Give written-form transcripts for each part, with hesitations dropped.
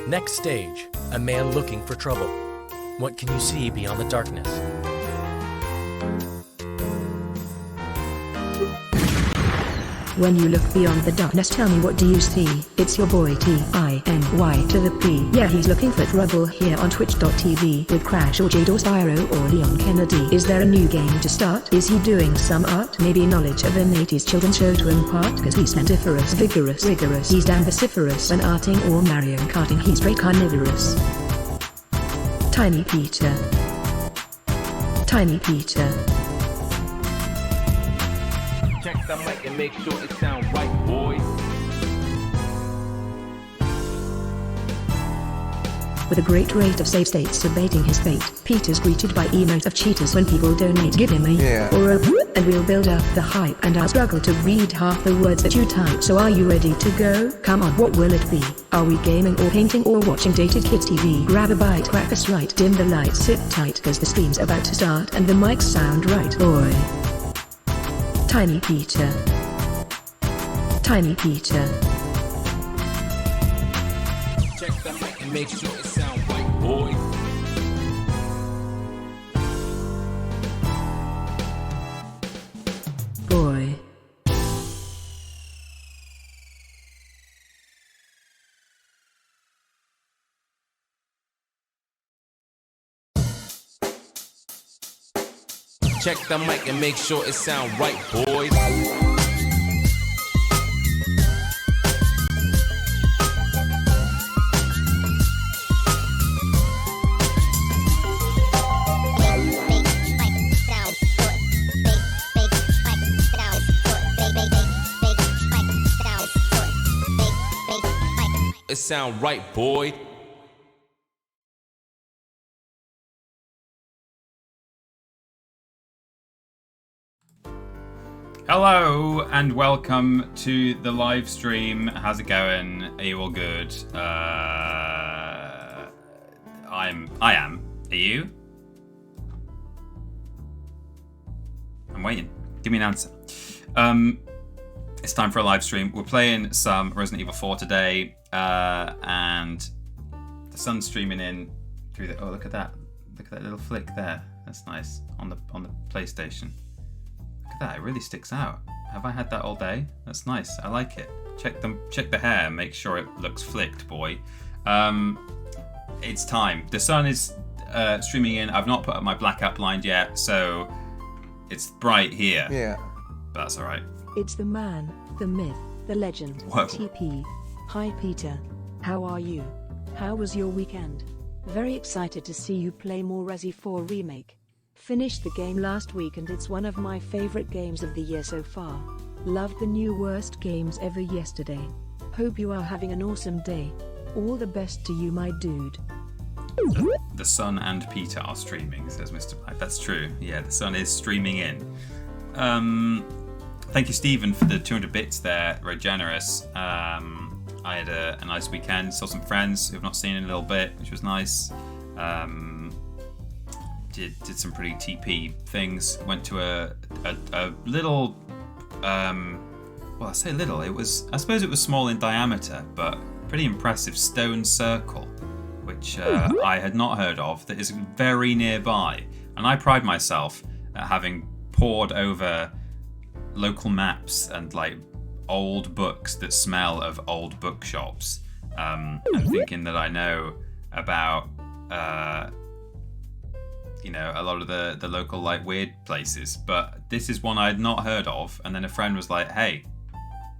Next stage, a man looking for trouble. What can you see beyond the darkness? When you look beyond the darkness, tell me, what do you see? It's your boy T-I-N-Y to the P. Yeah, he's looking for trouble here on twitch.tv with Crash or Jade or Spyro or Leon Kennedy. Is there a new game to start? Is he doing some art? Maybe knowledge of an 80s children's show to impart? Cause he's spentiferous, vigorous, rigorous. He's damn vociferous. An arting or Mario Karting, he's straight carnivorous. Tiny Peter. Tiny Peter. Check the mic and make sure it sound right, boys. With a great rate of save states debating his fate, Peter's greeted by emotes of cheaters when people donate. Give him a or a and we'll build up the hype, and I'll struggle to read half the words that you type. So are you ready to go? Come on, what will it be? Are we gaming or painting or watching dated kids TV? Grab a bite, crack a Sprite, dim the lights, sit tight, cause the stream's about to start and the mics sound right, boy. Tiny Peter. Tiny Peter. Check the mic and make sure it sound right, boys. Boy. Check the mic and make sure it sound right, boys. It sound right, boy. Hello and welcome to the live stream. How's it going? Are you all good? I am. Are you? I'm waiting. Give me an answer. It's time for a live stream. We're playing some Resident Evil 4 today, and the sun's streaming in through the. Oh, look at that! Look at that little flick there. That's nice on the PlayStation. Look at that! It really sticks out. Have I had that all day? That's nice. I like it. Check the hair. Make sure it looks flicked, boy. It's time. The sun is streaming in. I've not put up my blackout blind yet, so it's bright here. Yeah. But that's all right. It's the man, the myth, the legend, Whoa. TP. Hi Peter. How are you? How was your weekend? Very excited to see you play more Resi 4 Remake. Finished the game last week and it's one of my favorite games of the year so far. Loved the new worst games ever yesterday. Hope you are having an awesome day. All the best to you, my dude. The Sun and Peter are streaming, says Mr. Black. That's true. Yeah, the Sun is streaming in. Thank you, Stephen, for the 200 bits there. Very generous. I had a nice weekend. Saw some friends who I've not seen in a little bit, which was nice. Did some pretty TP things. Went to a little. Well, I say little. I suppose it was small in diameter, but pretty impressive stone circle, which I had not heard of. That is very nearby, and I pride myself at having pored over local maps and like old books that smell of old bookshops, and thinking that I know about a lot of the local like weird places, but this is one I had not heard of. And then a friend was like, hey,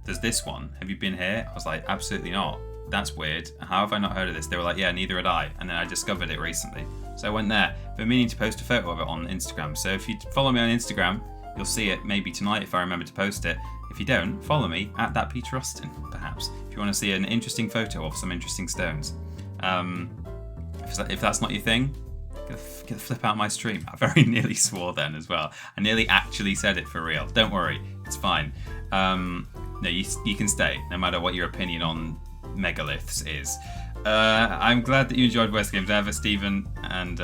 there's this one, have you been here? I was like, absolutely not, that's weird, how have I not heard of this? They were like, yeah, neither had I. And then I discovered it recently, so I went there. Been meaning to post a photo of it on Instagram, so if you follow me on Instagram, you'll see it maybe tonight if I remember to post it. If you don't, follow me at that Peter Austin, perhaps, if you want to see an interesting photo of some interesting stones. If that's not your thing, get the flip out my stream. I very nearly swore then as well. I nearly actually said it for real. Don't worry, it's fine. No, you can stay, no matter what your opinion on megaliths is. I'm glad that you enjoyed Worst Games Ever, Stephen, and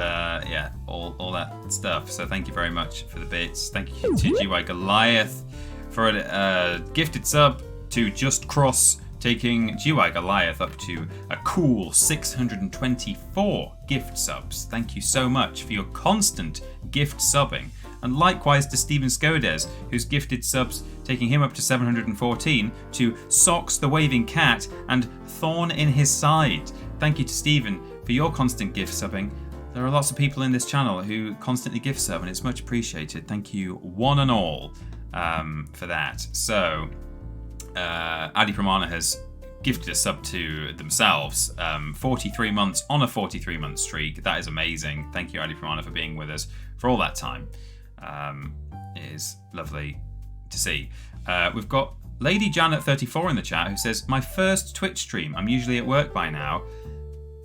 all that stuff. So thank you very much for the bits. Thank you to GY Goliath for a gifted sub, to Just Cross taking GUI Goliath up to a cool 624 gift subs. Thank you so much for your constant gift subbing. And likewise to Steven Skodes, who's gifted subs, taking him up to 714, to Socks the Waving Cat and Thorn in His Side. Thank you to Steven for your constant gift subbing. There are lots of people in this channel who constantly gift sub, and it's much appreciated. Thank you one and all for that. So, Adi Pramana has gifted a sub to themselves. 43 months on a 43-month streak. That is amazing. Thank you, Adi Pramana, for being with us for all that time. It is lovely to see. We've got Lady Janet34 in the chat who says, my first Twitch stream. I'm usually at work by now.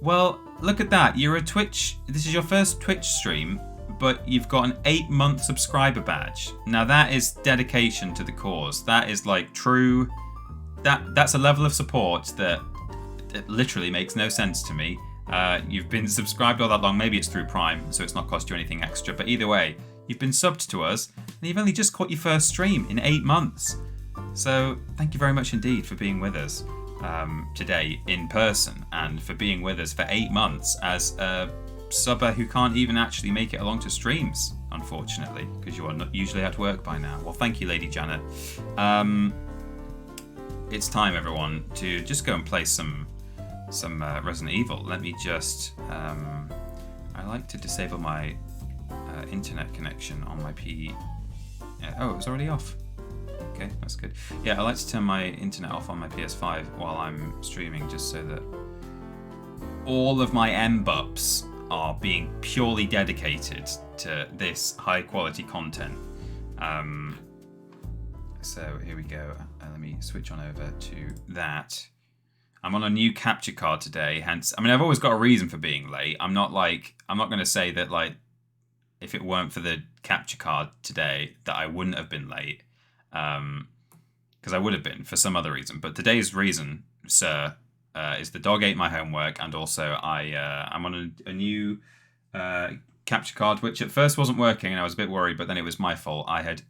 Well, look at that. This is your first Twitch stream, but you've got an 8-month subscriber badge. Now that is dedication to the cause. That is like true. That's a level of support that literally makes no sense to me. You've been subscribed all that long. Maybe it's through Prime, so it's not cost you anything extra. But either way, you've been subbed to us, and you've only just caught your first stream in 8 months. So thank you very much indeed for being with us today in person, and for being with us for 8 months as a subber who can't even actually make it along to streams, unfortunately, because you are not usually at work by now. Well, thank you, Lady Janet. It's time, everyone, to just go and play some Resident Evil. Let me just... I like to disable my internet connection on my Oh, it was already off. Okay, that's good. Yeah, I like to turn my internet off on my PS5 while I'm streaming, just so that all of my MBUPs are being purely dedicated to this high quality content. So here we go. Let me switch on over to that. I'm on a new capture card today, hence, I mean, I've always got a reason for being late. I'm not going to say that, like, if it weren't for the capture card today, that I wouldn't have been late. Because I would have been for some other reason. But today's reason, sir, is the dog ate my homework, and also I'm on a new capture card, which at first wasn't working, and I was a bit worried, but then it was my fault. I'd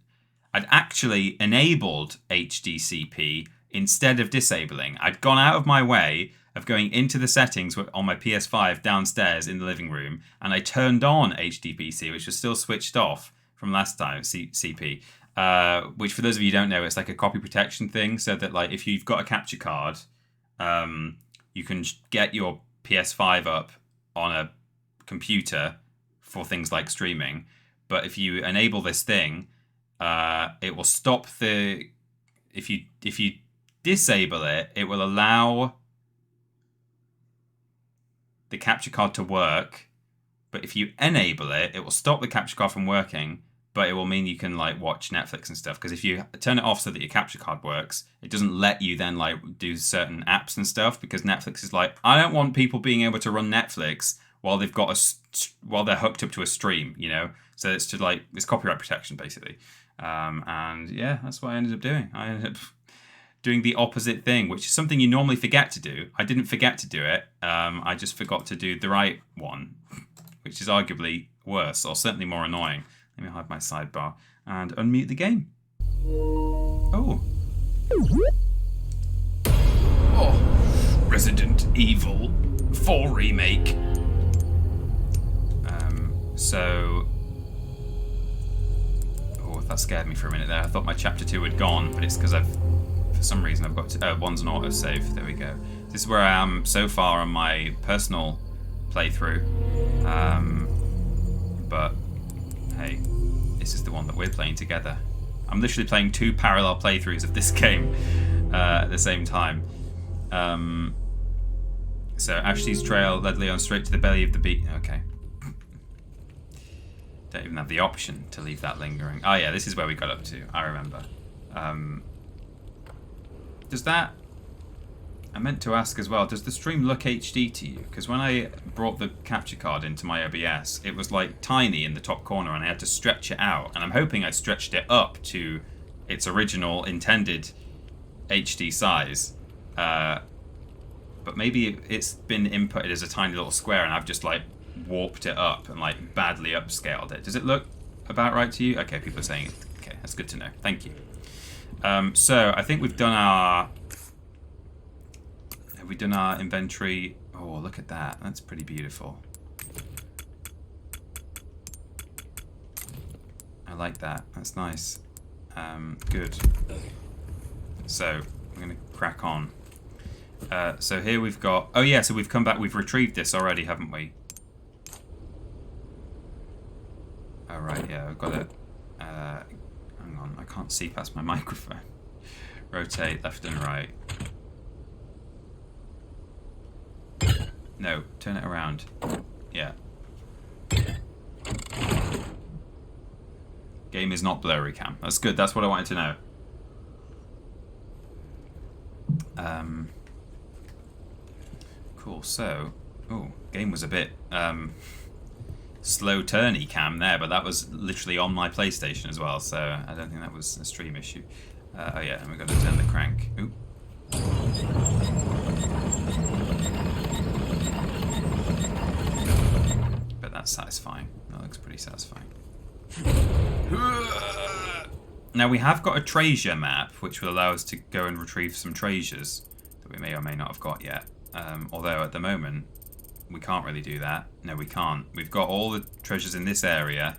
actually enabled HDCP instead of disabling. I'd gone out of my way of going into the settings on my PS5 downstairs in the living room, and I turned on HDPC, which was still switched off from last time, CP. Which, for those of you who don't know, it's like a copy protection thing, so that, like, if you've got a capture card, you can get your PS5 up on a computer for things like streaming. But if you enable this thing, it will stop the... If you disable it, it will allow the capture card to work. But if you enable it, it will stop the capture card from working. But it will mean you can, like, watch Netflix and stuff. Because if you turn it off so that your capture card works, it doesn't let you then, like, do certain apps and stuff. Because Netflix is like, I don't want people being able to run Netflix while they've got while they're hooked up to a stream, you know. So it's to, like, it's copyright protection basically. And yeah, that's what I ended up doing. I ended up doing the opposite thing, which is something you normally forget to do. I didn't forget to do it. I just forgot to do the right one, which is arguably worse, or certainly more annoying. Let me hide my sidebar and unmute the game. Oh. Oh. Resident Evil 4 Remake. Oh, that scared me for a minute there. I thought my chapter 2 had gone, but it's because for some reason I've got one's an autosave. There we go. This is where I am so far on my personal playthrough. But hey, this is the one that we're playing together. I'm literally playing 2 parallel playthroughs of this game at the same time. So Ashley's trail led Leon straight to the belly of the beast. Okay. Don't even have the option to leave that lingering. Oh yeah, this is where we got up to. I remember. Does that... I meant to ask as well, does the stream look HD to you? Because when I brought the capture card into my OBS, it was like tiny in the top corner and I had to stretch it out. And I'm hoping I stretched it up to its original intended HD size. But maybe it's been inputted as a tiny little square and I've just like warped it up and like badly upscaled it. Does it look about right to you? Okay, people are saying it. Okay, that's good to know. Thank you. So I think we've done our we done our inventory? Oh, look at that. That's pretty beautiful. I like that. That's nice. Good. So, I'm going to crack on. So here we've got... Oh yeah, so we've come back. We've retrieved this already, haven't we? Oh right, yeah, I've got it. Hang on, I can't see past my microphone. Rotate left and right. No, turn it around. Yeah. Game is not blurry cam. That's good, that's what I wanted to know. Cool, so... Oh, game was a bit slow turny cam there, but that was literally on my PlayStation as well, so I don't think that was a stream issue. Oh yeah, and we've got to turn the crank. Ooh. But that's satisfying. That looks pretty satisfying. Now we have got a treasure map, which will allow us to go and retrieve some treasures that we may or may not have got yet. Although at the moment, we can't really do that. No, we can't. We've got all the treasures in this area.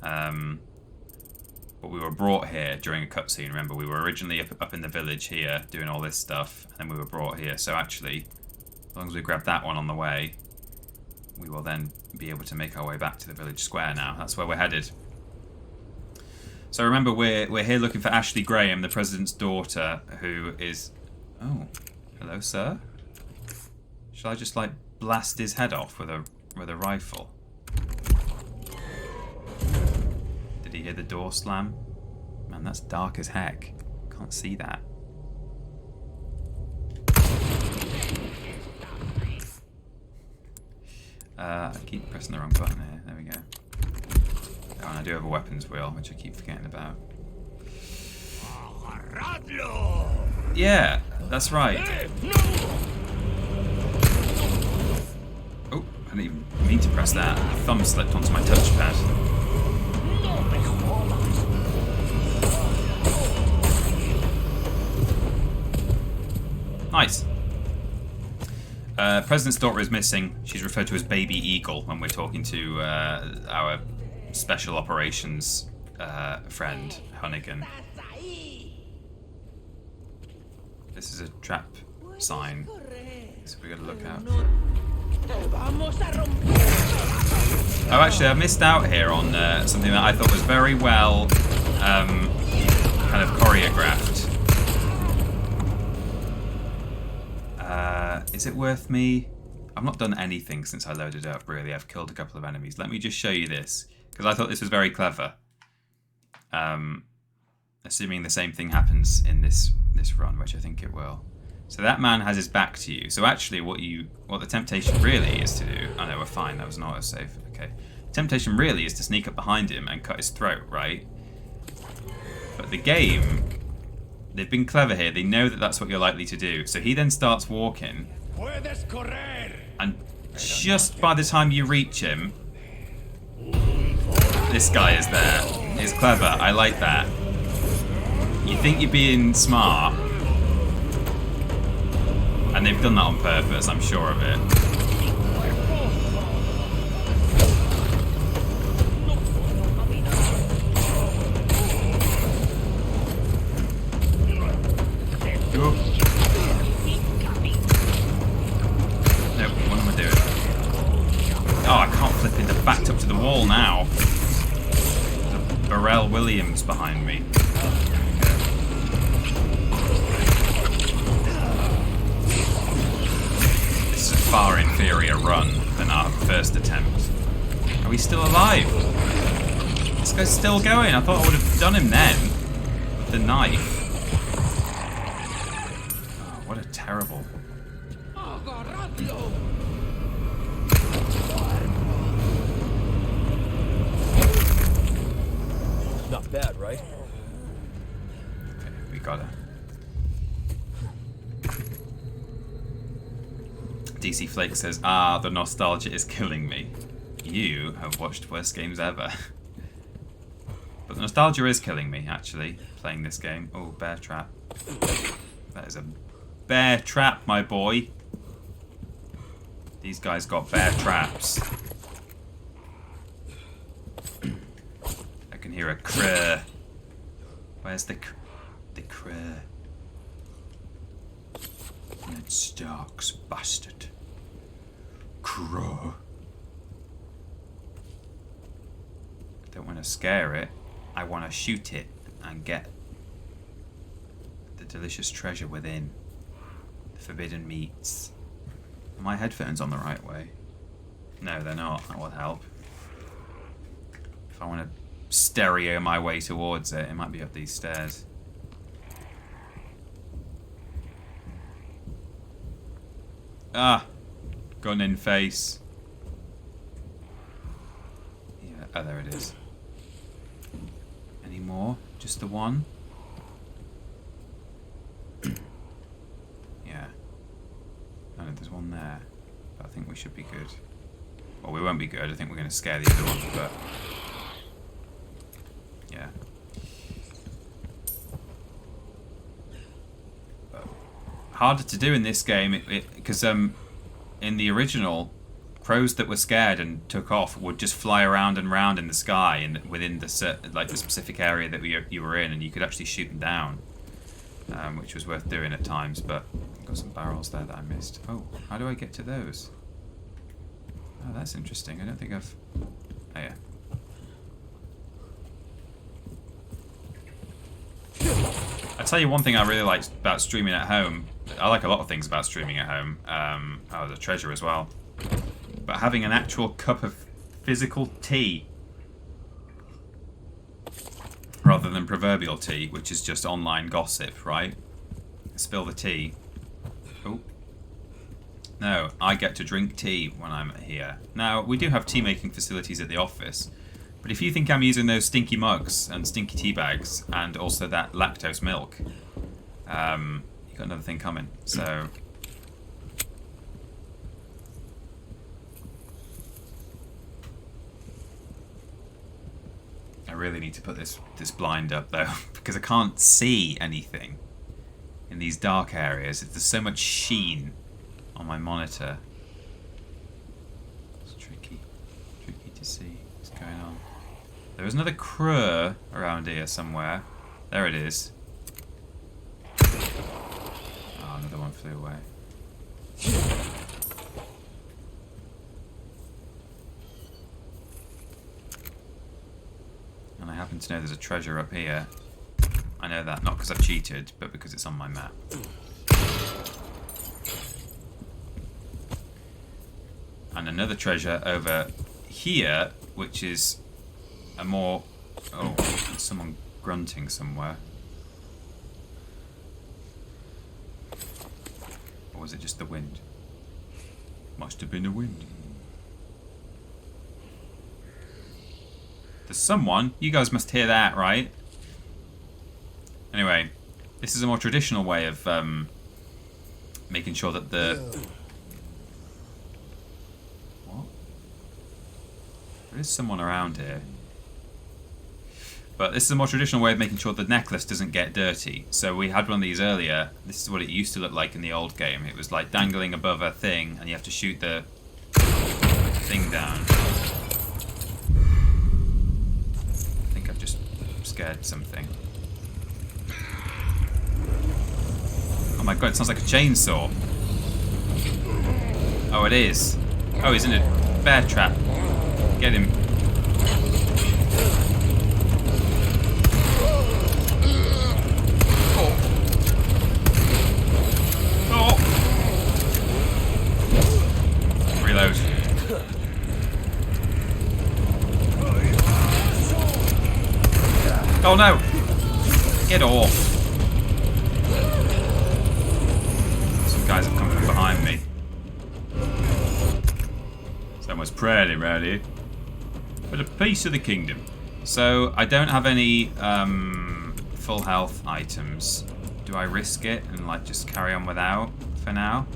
But we were brought here during a cutscene. Remember, we were originally up in the village here doing all this stuff, and then we were brought here. So actually, as long as we grab that one on the way, we will then be able to make our way back to the village square now. That's where we're headed. So remember, we're here looking for Ashley Graham, the president's daughter, who is... Oh, hello, sir. Shall I just, like, blast his head off with a rifle? Did he hear the door slam? Man, that's dark as heck. Can't see that. I keep pressing the wrong button here. There we go. Oh, and I do have a weapons wheel, which I keep forgetting about. Yeah, that's right. Oh, I didn't even mean to press that. My thumb slipped onto my touchpad. Nice. President's daughter is missing. She's referred to as Baby Eagle when we're talking to our special operations friend, Hunnigan. This is a trap sign, so we gotta look out. Oh, actually, I missed out here on something that I thought was very well kind of choreographed. Is it worth me? I've not done anything since I loaded up, really. I've killed a couple of enemies. Let me just show you this, because I thought this was very clever. Assuming the same thing happens in this run, which I think it will. So that man has his back to you. So actually what the temptation really is to do... Oh no, we're fine. That was an autosave. Okay. Temptation really is to sneak up behind him and cut his throat, right? But the game... They've been clever here. They know that that's what you're likely to do. So he then starts walking. And just by the time you reach him, this guy is there. It's clever. I like that. You think you're being smart. And they've done that on purpose, I'm sure of it. Backed up to the wall now. There's a Burrell Williams behind me. This is a far inferior run than our first attempt. Are we still alive? This guy's still going. I thought I would have done him then with the knife. Oh, what a terrible... Not bad, right? Okay, we got it. DC Flake says, "Ah, the nostalgia is killing me. You have watched worst games ever." But the nostalgia is killing me, actually, playing this game. Oh, bear trap. That is a bear trap, my boy. These guys got bear traps. I can hear a crur. Where's the crur? Ned Stark's bastard. Crur. I don't want to scare it. I want to shoot it and get the delicious treasure within. The forbidden meats. Are my headphones on the right way? No, they're not. That would help. If I want to stereo my way towards it, it might be up these stairs. Ah! Gun in face. Yeah, oh, there it is. Any more? Just the one? Yeah. Oh, there's one there. But I think we should be good. Well, we won't be good. I think we're going to scare the other one, but... yeah. But harder to do in this game, because in the original, crows that were scared and took off would just fly around and round in the sky and within the specific area that you were in, and you could actually shoot them down, which was worth doing at times. But I've got some barrels there that I missed. Oh, how do I get to those? Oh, that's interesting. I don't think I've... oh, yeah. I tell you one thing I really like about streaming at home. I like a lot of things about streaming at home. Oh, the treasure as well. But having an actual cup of physical tea rather than proverbial tea, which is just online gossip, right? Spill the tea. Oh. No, I get to drink tea when I'm here. Now, we do have tea making facilities at the office, but if you think I'm using those stinky mugs and stinky tea bags and also that lactose milk, you got another thing coming. So I really need to put this blind up though, because I can't see anything in these dark areas. There's so much sheen on my monitor. It's tricky to see what's going on. There was another crur around here somewhere. There it is. Oh, another one flew away. And I happen to know there's a treasure up here. I know that not because I've cheated, but because it's on my map. And another treasure over here, which is a more... oh, there's someone grunting somewhere. Or was it just the wind? Must have been the wind. There's someone. You guys must hear that, right? Anyway, this is a more traditional way of making sure that the... what? There is someone around here. But this is a more traditional way of making sure the necklace doesn't get dirty. So we had one of these earlier. This is what it used to look like in the old game. It was like dangling above a thing, and you have to shoot the thing down. I think I've just scared something. Oh my god, it sounds like a chainsaw. Oh, it is. Oh, he's in a bear trap. Get him. Oh. Reload. Oh no! Get off. Some guys have come from behind me. Someone's pretty ready. For the peace of the kingdom. So, I don't have any full health items. Do I risk it and like just carry on without for now?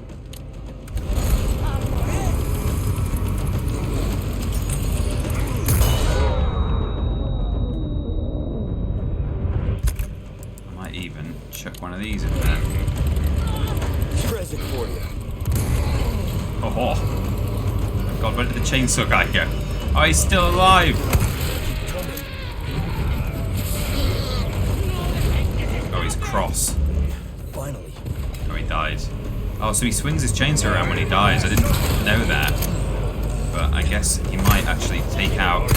I might even chuck one of these in there. Oh god, where did the chainsaw guy go? Oh, he's still alive! Oh, he's cross. Finally. Oh, he died. Oh, so he swings his chainsaw around when he dies. I didn't know that. But I guess he might actually take out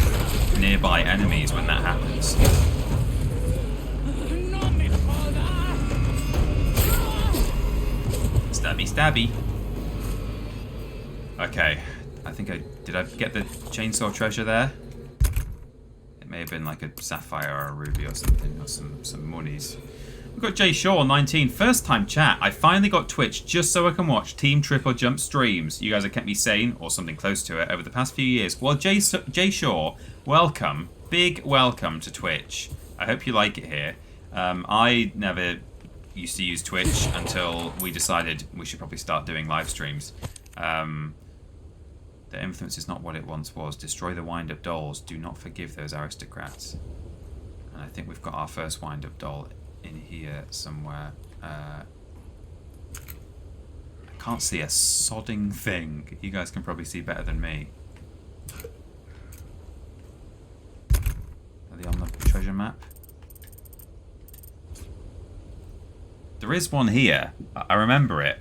nearby enemies when that happens. Stabby, stabby. Okay, I think did I get the chainsaw treasure there? It may have been like a sapphire or a ruby or something, or some monies. We've got Jay Shaw, 19, first time chat. I finally got Twitch just so I can watch Team TripleJump streams. You guys have kept me sane, or something close to it, over the past few years. Well, Jay Shaw, welcome. Big welcome to Twitch. I hope you like it here. I never used to use Twitch until we decided we should probably start doing live streams. The influence is not what it once was. Destroy the wind-up dolls. Do not forgive those aristocrats. And I think we've got our first wind-up doll in here somewhere. I can't see a sodding thing. You guys can probably see better than me. Are they on the treasure map? There is one here. I remember it.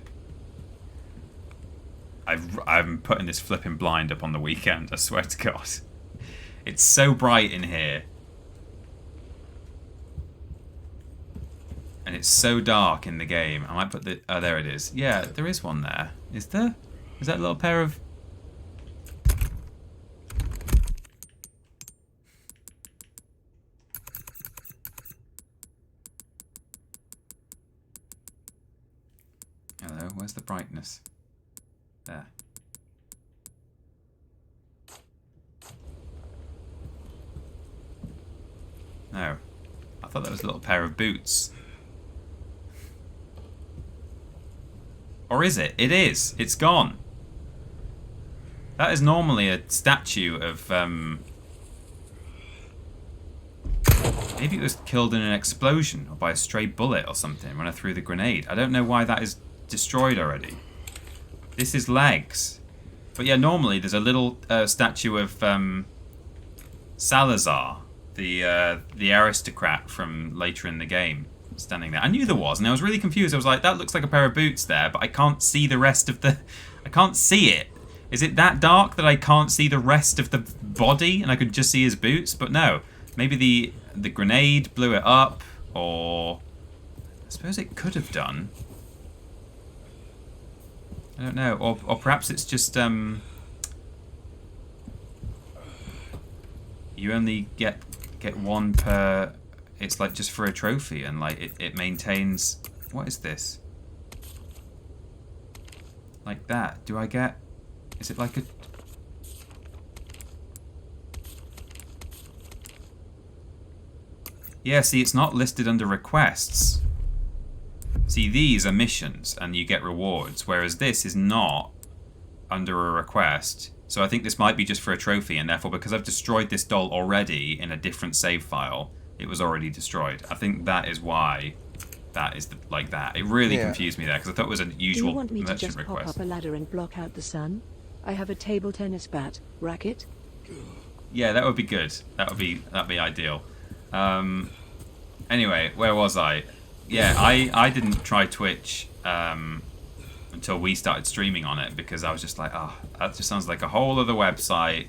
I'm putting this flipping blind up on the weekend, I swear to God. It's so bright in here. And it's so dark in the game. I might put the... Oh, there it is. Yeah, there is one there. Is there? Is that a little pair of... Hello, where's the brightness? There. No. I thought that was a little pair of boots. Or is it? It is. It's gone. That is normally a statue of... Maybe it was killed in an explosion or by a stray bullet or something when I threw the grenade. I don't know why that is destroyed already. This is legs. But yeah, normally there's a little statue of Salazar, the aristocrat from later in the game, standing there. I knew there was, and I was really confused. I was like, that looks like a pair of boots there, but I can't see the rest of the... I can't see it. Is it that dark that I can't see the rest of the body and I could just see his boots? But no. Maybe the grenade blew it up, or... I suppose it could have done. I don't know, or perhaps it's just you only get one per. It's like just for a trophy, and like it maintains. What is this? Like that? Do I get? Is it like a? Yeah. See, it's not listed under requests. See, these are missions and you get rewards, whereas this is not under a request. So I think this might be just for a trophy, and therefore because I've destroyed this doll already in a different save file, it was already destroyed. I think that is why that is like that. It really confused me there because I thought it was a usual merchant request. Do you want me to just pop up a ladder and block out the sun? I have a table tennis bat, racket. Yeah, that would be good. That'd be ideal. Anyway, where was I? Yeah, I didn't try Twitch until we started streaming on it because I was just like, oh, that just sounds like a whole other website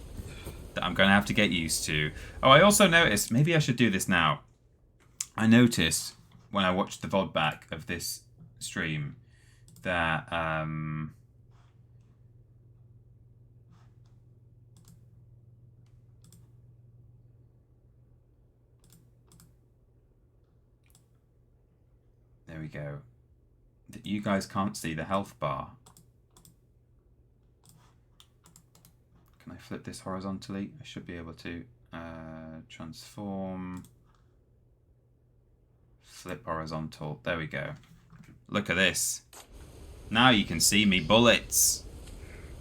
that I'm going to have to get used to. Oh, I also noticed, maybe I should do this now. I noticed when I watched the VOD back of this stream that there we go. That you guys can't see the health bar. Can I flip this horizontally? I should be able to. Transform. Flip horizontal. There we go. Look at this. Now you can see me bullets.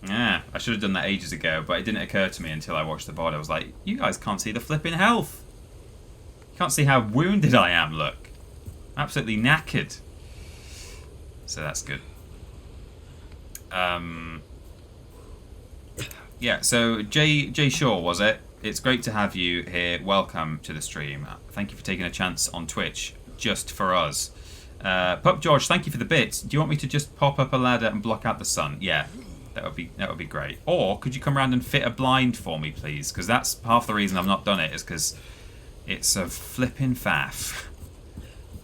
Yeah, I should have done that ages ago, but it didn't occur to me until I watched the VOD. I was like, you guys can't see the flipping health. You can't see how wounded I am, look. Absolutely knackered. So that's good. Yeah, so Jay Shaw, was it? It's great to have you here. Welcome to the stream. Thank you for taking a chance on Twitch just for us. Pup George, thank you for the bits. Do you want me to just pop up a ladder and block out the sun? Yeah, that would be great. Or could you come around and fit a blind for me, please? Because that's half the reason I've not done it, is because it's a flipping faff.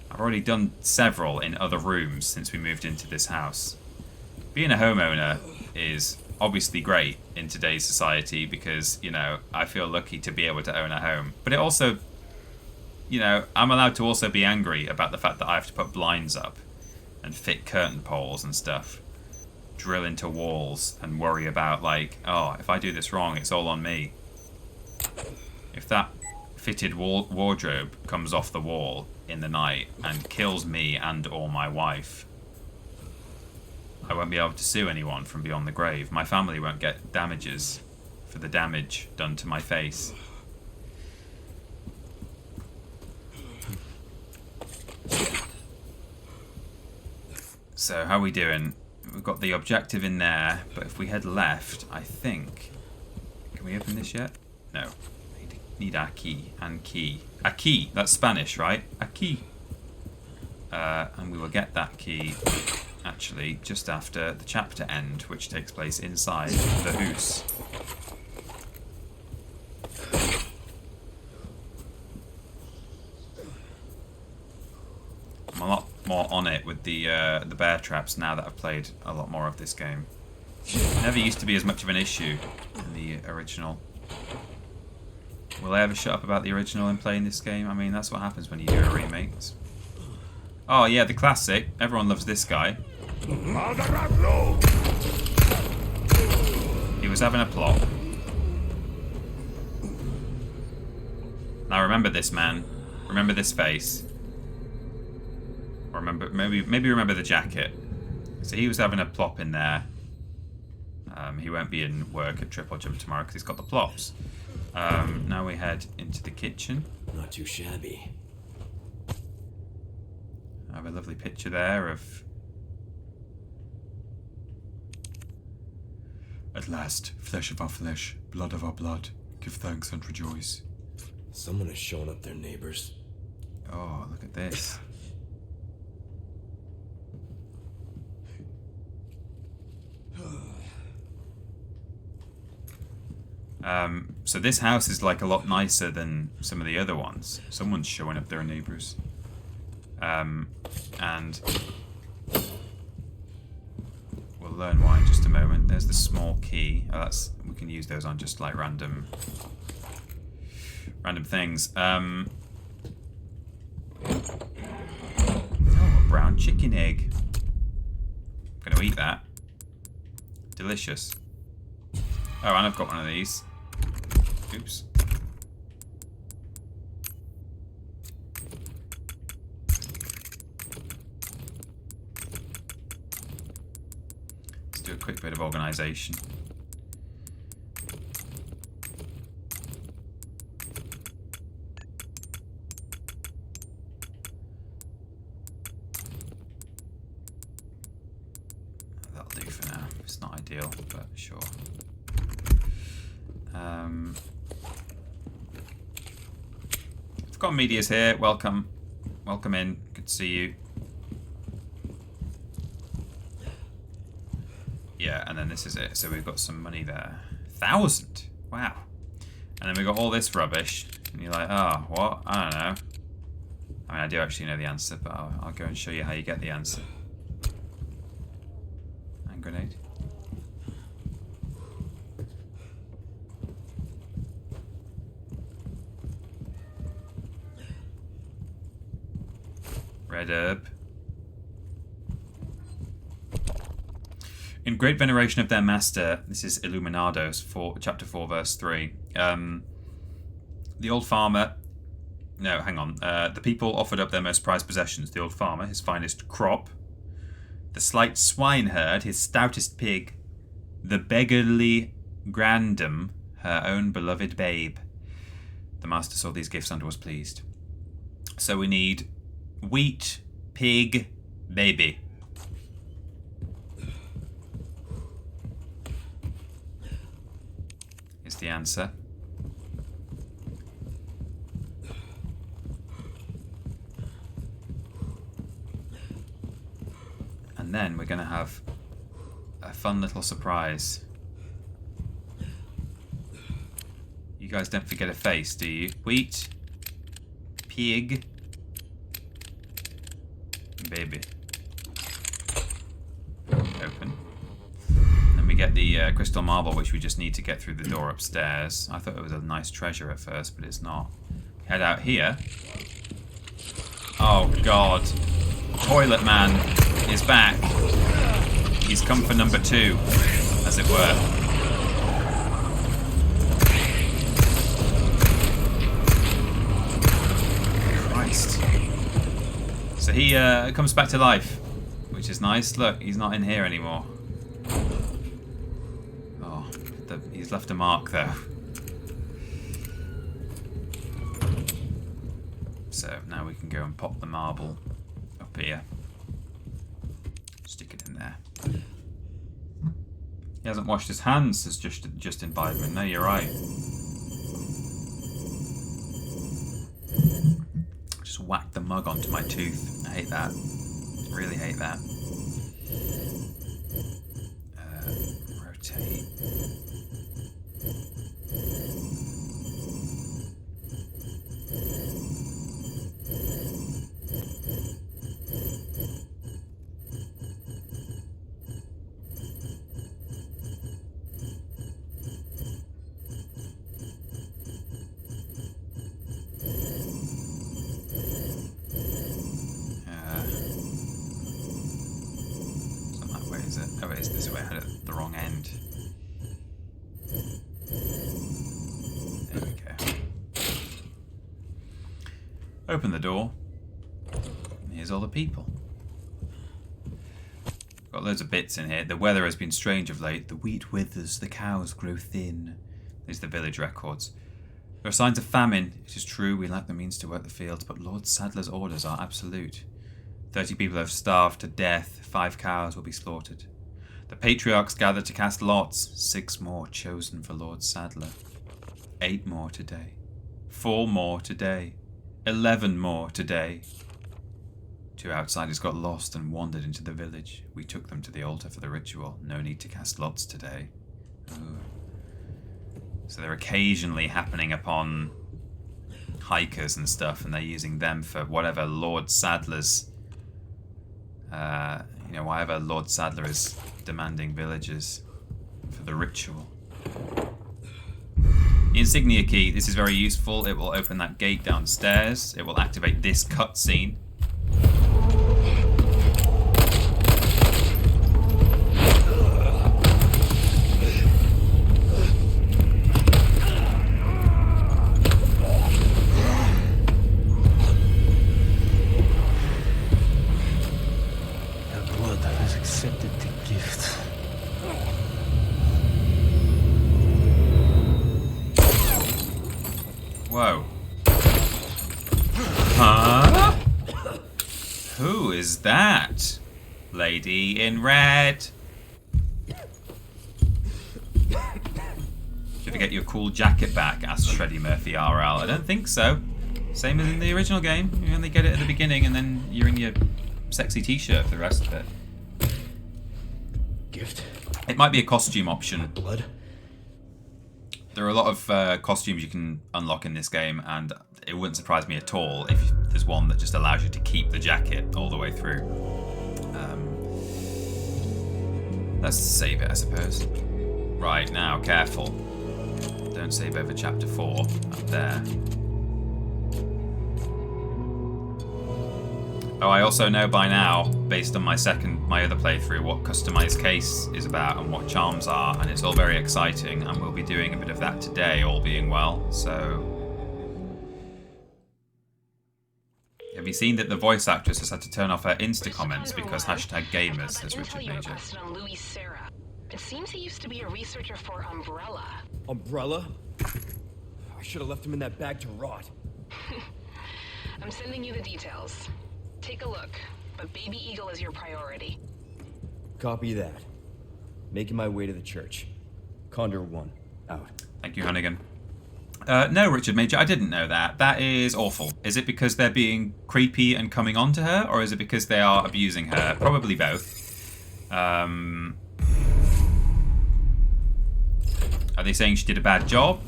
I've already done several in other rooms since we moved into this house. Being a homeowner is obviously great in today's society because, you know, I feel lucky to be able to own a home. But it also, you know, I'm allowed to also be angry about the fact that I have to put blinds up and fit curtain poles and stuff, drill into walls and worry about, like, oh, if I do this wrong, it's all on me. If that fitted wardrobe comes off the wall in the night and kills me and or my wife, I won't be able to sue anyone from beyond the grave. My family won't get damages for the damage done to my face. So how are we doing? We've got the objective in there, but if we head left, I think... Can we open this yet? No. Need our key and key. A key, that's Spanish, right? A key. And we will get that key actually just after the chapter end, which takes place inside the house. I'm a lot more on it with the bear traps now that I've played a lot more of this game. It never used to be as much of an issue in the original. Will I ever shut up about the original and playing this game? I mean, that's what happens when you do a remake. Oh yeah, the classic. Everyone loves this guy. He was having a plot. Now remember this man. Remember this face. Or remember, maybe remember the jacket. So he was having a plop in there. He won't be in work at TripleJump tomorrow because he's got the plops. Now we head into the kitchen. Not too shabby. I have a lovely picture there of... At last, flesh of our flesh, blood of our blood. Give thanks and rejoice. Someone has shown up their neighbors. Oh, look at this. So this house is like a lot nicer than some of the other ones. Someone's showing up their neighbors. And we'll learn why in just a moment. There's the small key. Oh, we can use those on just like random things. Oh, a brown chicken egg. I'm gonna eat that. Delicious. Oh, and I've got one of these. Oops. Let's do a quick bit of organisation. That'll do for now. It's not ideal, but sure. I've got medias here. Welcome in. Good to see you. Yeah, and then this is it. So we've got some money there. 1,000. Wow. And then we've got all this rubbish. And you're like, oh, what? I don't know. I mean, I do actually know the answer, but I'll go and show you how you get the answer. And grenade. Red herb. In great veneration of their master, this is Illuminados, chapter 4, verse 3. The old farmer... No, hang on. The people offered up their most prized possessions. The old farmer, his finest crop. The slight swineherd, his stoutest pig. The beggarly grandam, her own beloved babe. The master saw these gifts and was pleased. So we need... wheat, pig, baby. There's the answer. And then we're going to have a fun little surprise. You guys don't forget a face, do you? Wheat, pig, baby. Open. Then we get the crystal marble, which we just need to get through the door upstairs. I thought it was a nice treasure at first, but it's not. Head out here. Oh god. Toilet Man is back. He's come for number 2, as it were. Christ. So he comes back to life, which is nice. Look, he's not in here anymore. Oh, he's left a mark though. So now we can go and pop the marble up here. Stick it in there. He hasn't washed his hands, says Justin Bidman. No, you're right. Just whacked the mug onto my tooth. I hate that. Really hate that. Rotate. Oh, it is this way. I had it at the wrong end. There we go. Open the door. And here's all the people. Got loads of bits in here. The weather has been strange of late. The wheat withers, the cows grow thin. These are the village records. There are signs of famine. It is true, we lack the means to work the fields, but Lord Sadler's orders are absolute. 30 people have starved to death. 5 cows will be slaughtered. The patriarchs gather to cast lots. 6 more chosen for Lord Sadler. 8 more today. 4 more today. 11 more today. 2 outsiders got lost and wandered into the village. We took them to the altar for the ritual. No need to cast lots today. Ooh. So they're occasionally happening upon hikers and stuff, and they're using them for whatever Lord Sadler's whatever Lord Sadler is demanding villagers for the ritual. The insignia key, this is very useful. It will open that gate downstairs. It will activate this cutscene. Whoa. Huh? Who is that? Lady in red. Did you ever get your cool jacket back? Asked Shreddy Murphy RL. I don't think so. Same as in the original game. You only get it at the beginning and then you're in your sexy t-shirt for the rest of it. Gift? It might be a costume option. Blood? There are a lot of costumes you can unlock in this game, and it wouldn't surprise me at all if there's one that just allows you to keep the jacket all the way through. Let's save it, I suppose. Right, now, careful. Don't save over chapter 4 up there. Oh, I also know by now, based on my other playthrough, what customized case is about and what charms are, and it's all very exciting, and we'll be doing a bit of that today, all being well, so... Have you seen that the voice actress has had to turn off her Insta comments because #gamers, says Richard Major. It seems he used to be a researcher for Umbrella. Umbrella? I should have left him in that bag to rot. I'm sending you the details. Take a look, but Baby Eagle is your priority. Copy that. Making my way to the church. Condor 1. Out. Thank you, Hunnigan. No, Richard Major, I didn't know that. That is awful. Is it because they're being creepy and coming on to her, or is it because they are abusing her? Probably both. Are they saying she did a bad job?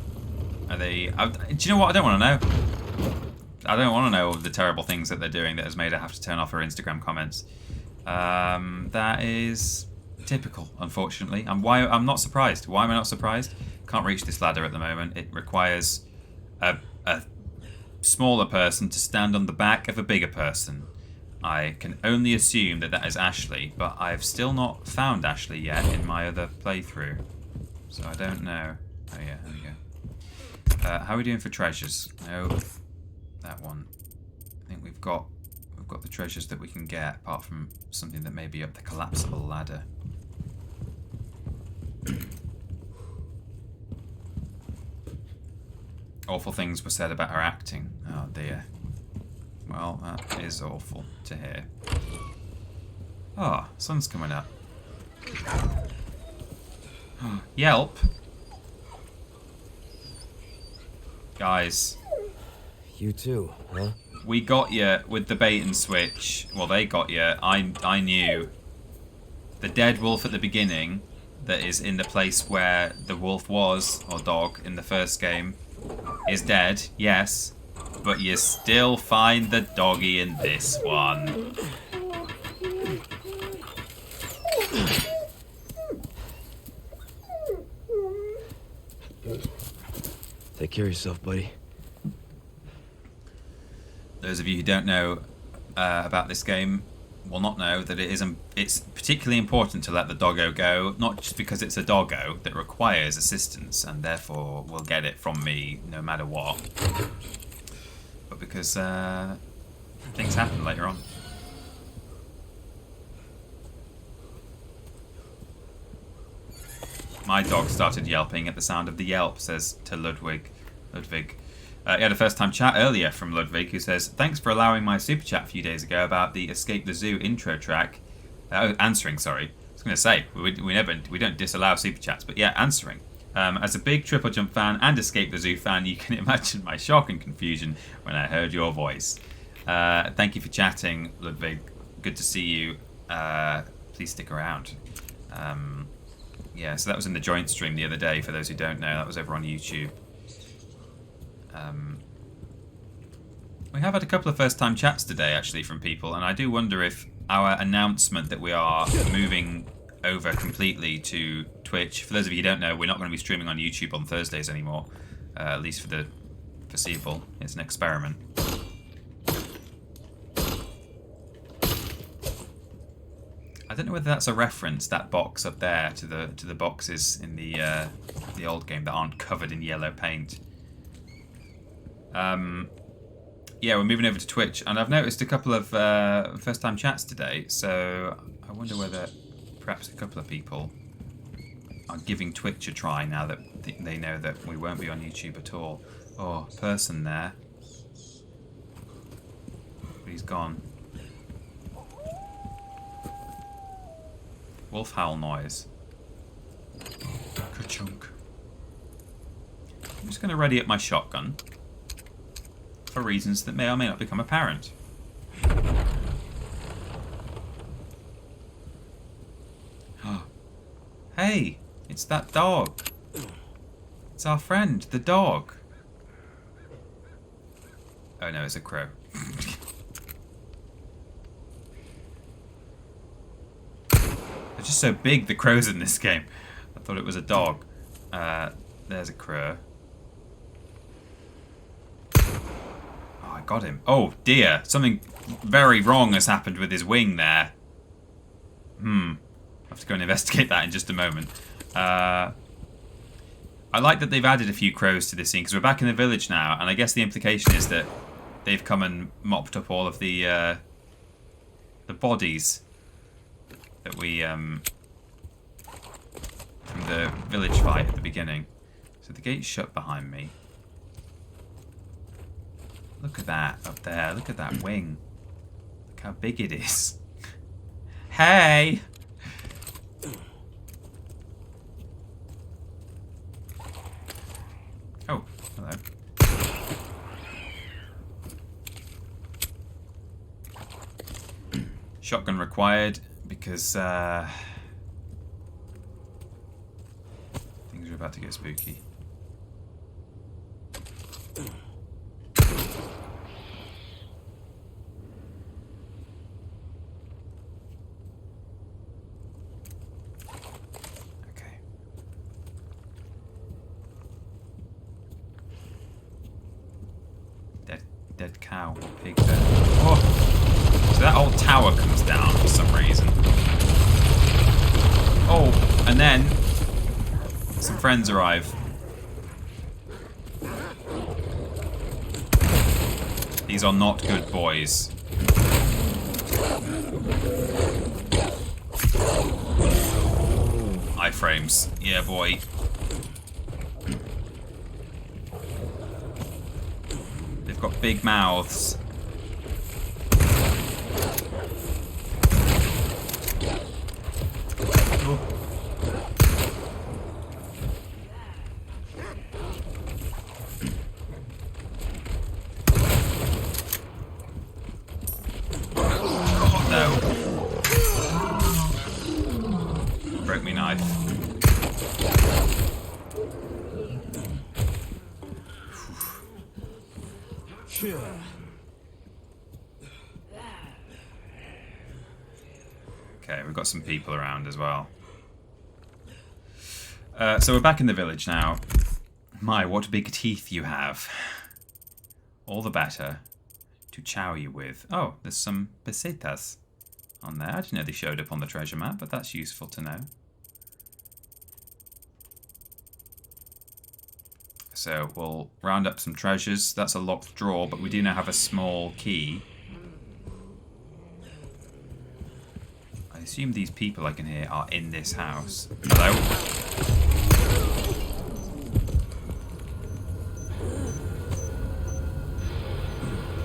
Are they... do you know what? I don't want to know. I don't want to know the terrible things that they're doing that has made her have to turn off her Instagram comments. That is typical, unfortunately. I'm not surprised. Why am I not surprised? Can't reach this ladder at the moment. It requires a smaller person to stand on the back of a bigger person. I can only assume that is Ashley, but I've still not found Ashley yet in my other playthrough. So I don't know. Oh yeah, there we go. How are we doing for treasures? No, that one. I think we've got the treasures that we can get, apart from something that may be up the collapsible ladder. Awful things were said about her acting. Oh dear. Well, that is awful to hear. Oh, sun's coming up. Yelp. Guys. You too, huh? We got you with the bait and switch. Well, they got you. I knew. The dead wolf at the beginning that is in the place where the wolf was, or dog, in the first game, is dead, yes. But you still find the doggy in this one. Take care of yourself, buddy. Those of you who don't know about this game will not know that it's particularly important to let the doggo go, not just because it's a doggo that requires assistance and therefore will get it from me no matter what, but because things happen later on. My dog started yelping at the sound of the yelp, says to Ludwig. He had a first-time chat earlier from Ludwig, who says, "Thanks for allowing my super chat a few days ago about the Escape the Zoo intro track." Answering, sorry. I was going to say, we don't disallow super chats, but yeah, answering. As a big TripleJump fan and Escape the Zoo fan, you can imagine my shock and confusion when I heard your voice. Thank you for chatting, Ludwig. Good to see you. Please stick around. Yeah, so that was in the joint stream the other day, for those who don't know. That was over on YouTube. We have had a couple of first-time chats today, actually, from people, and I do wonder if our announcement that we are moving over completely to Twitch, for those of you who don't know, we're not going to be streaming on YouTube on Thursdays anymore, at least for the foreseeable. It's an experiment. I don't know whether that's a reference, that box up there, to the boxes in the old game that aren't covered in yellow paint. Yeah, we're moving over to Twitch, and I've noticed a couple of first-time chats today, so I wonder whether perhaps a couple of people are giving Twitch a try now that they know that we won't be on YouTube at all. Oh, person there. But he's gone. Wolf howl noise. Ka-chunk. I'm just going to ready up my shotgun for reasons that may or may not become apparent. Hey, it's that dog. It's our friend, the dog. Oh no, it's a crow. They're just so big, the crows in this game. I thought it was a dog. There's a crow. Oh, I got him. Oh dear, something very wrong has happened with his wing there. I'll have to go and investigate that in just a moment. I like that they've added a few crows to this scene, because we're back in the village now, and I guess the implication is that they've come and mopped up all of the bodies that we from the village fight at the beginning. So the gate's shut behind me. Look at that up there. Look at that wing. Look how big it is. Hey! Shotgun required because things are about to get spooky. Dead cow or pig there. Oh! So that old tower comes down for some reason. Oh, and then some friends arrive. These are not good boys. Iframes. Yeah, boy. They've got big mouths. Oh. Oh no. Broke me knife. Okay, we've got some people around as well. So we're back in the village now. My, what big teeth you have. All the better to chow you with. Oh, there's some pesetas on there. I didn't know they showed up on the treasure map, but that's useful to know. So we'll round up some treasures. That's a locked drawer, but we do now have a small key. I assume these people I can hear are in this house. Hello?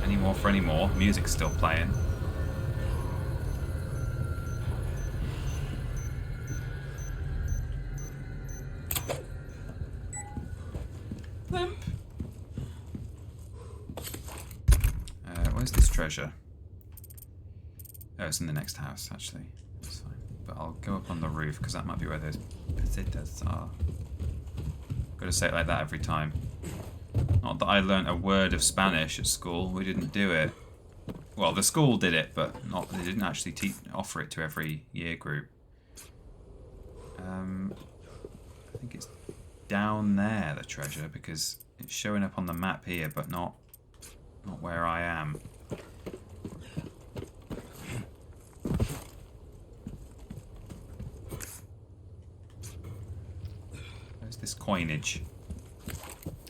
Any more for any more? Music's still playing. Where's this treasure? Oh, it's in the next house, actually. That's fine. But I'll go up on the roof, because that might be where those pesetas are. Gotta say it like that every time. Not that I learnt a word of Spanish at school. We didn't do it. Well, the school did it, but they didn't actually offer it to every year group. I think it's down there, the treasure, because it's showing up on the map here, but not where I am. Where's this coinage?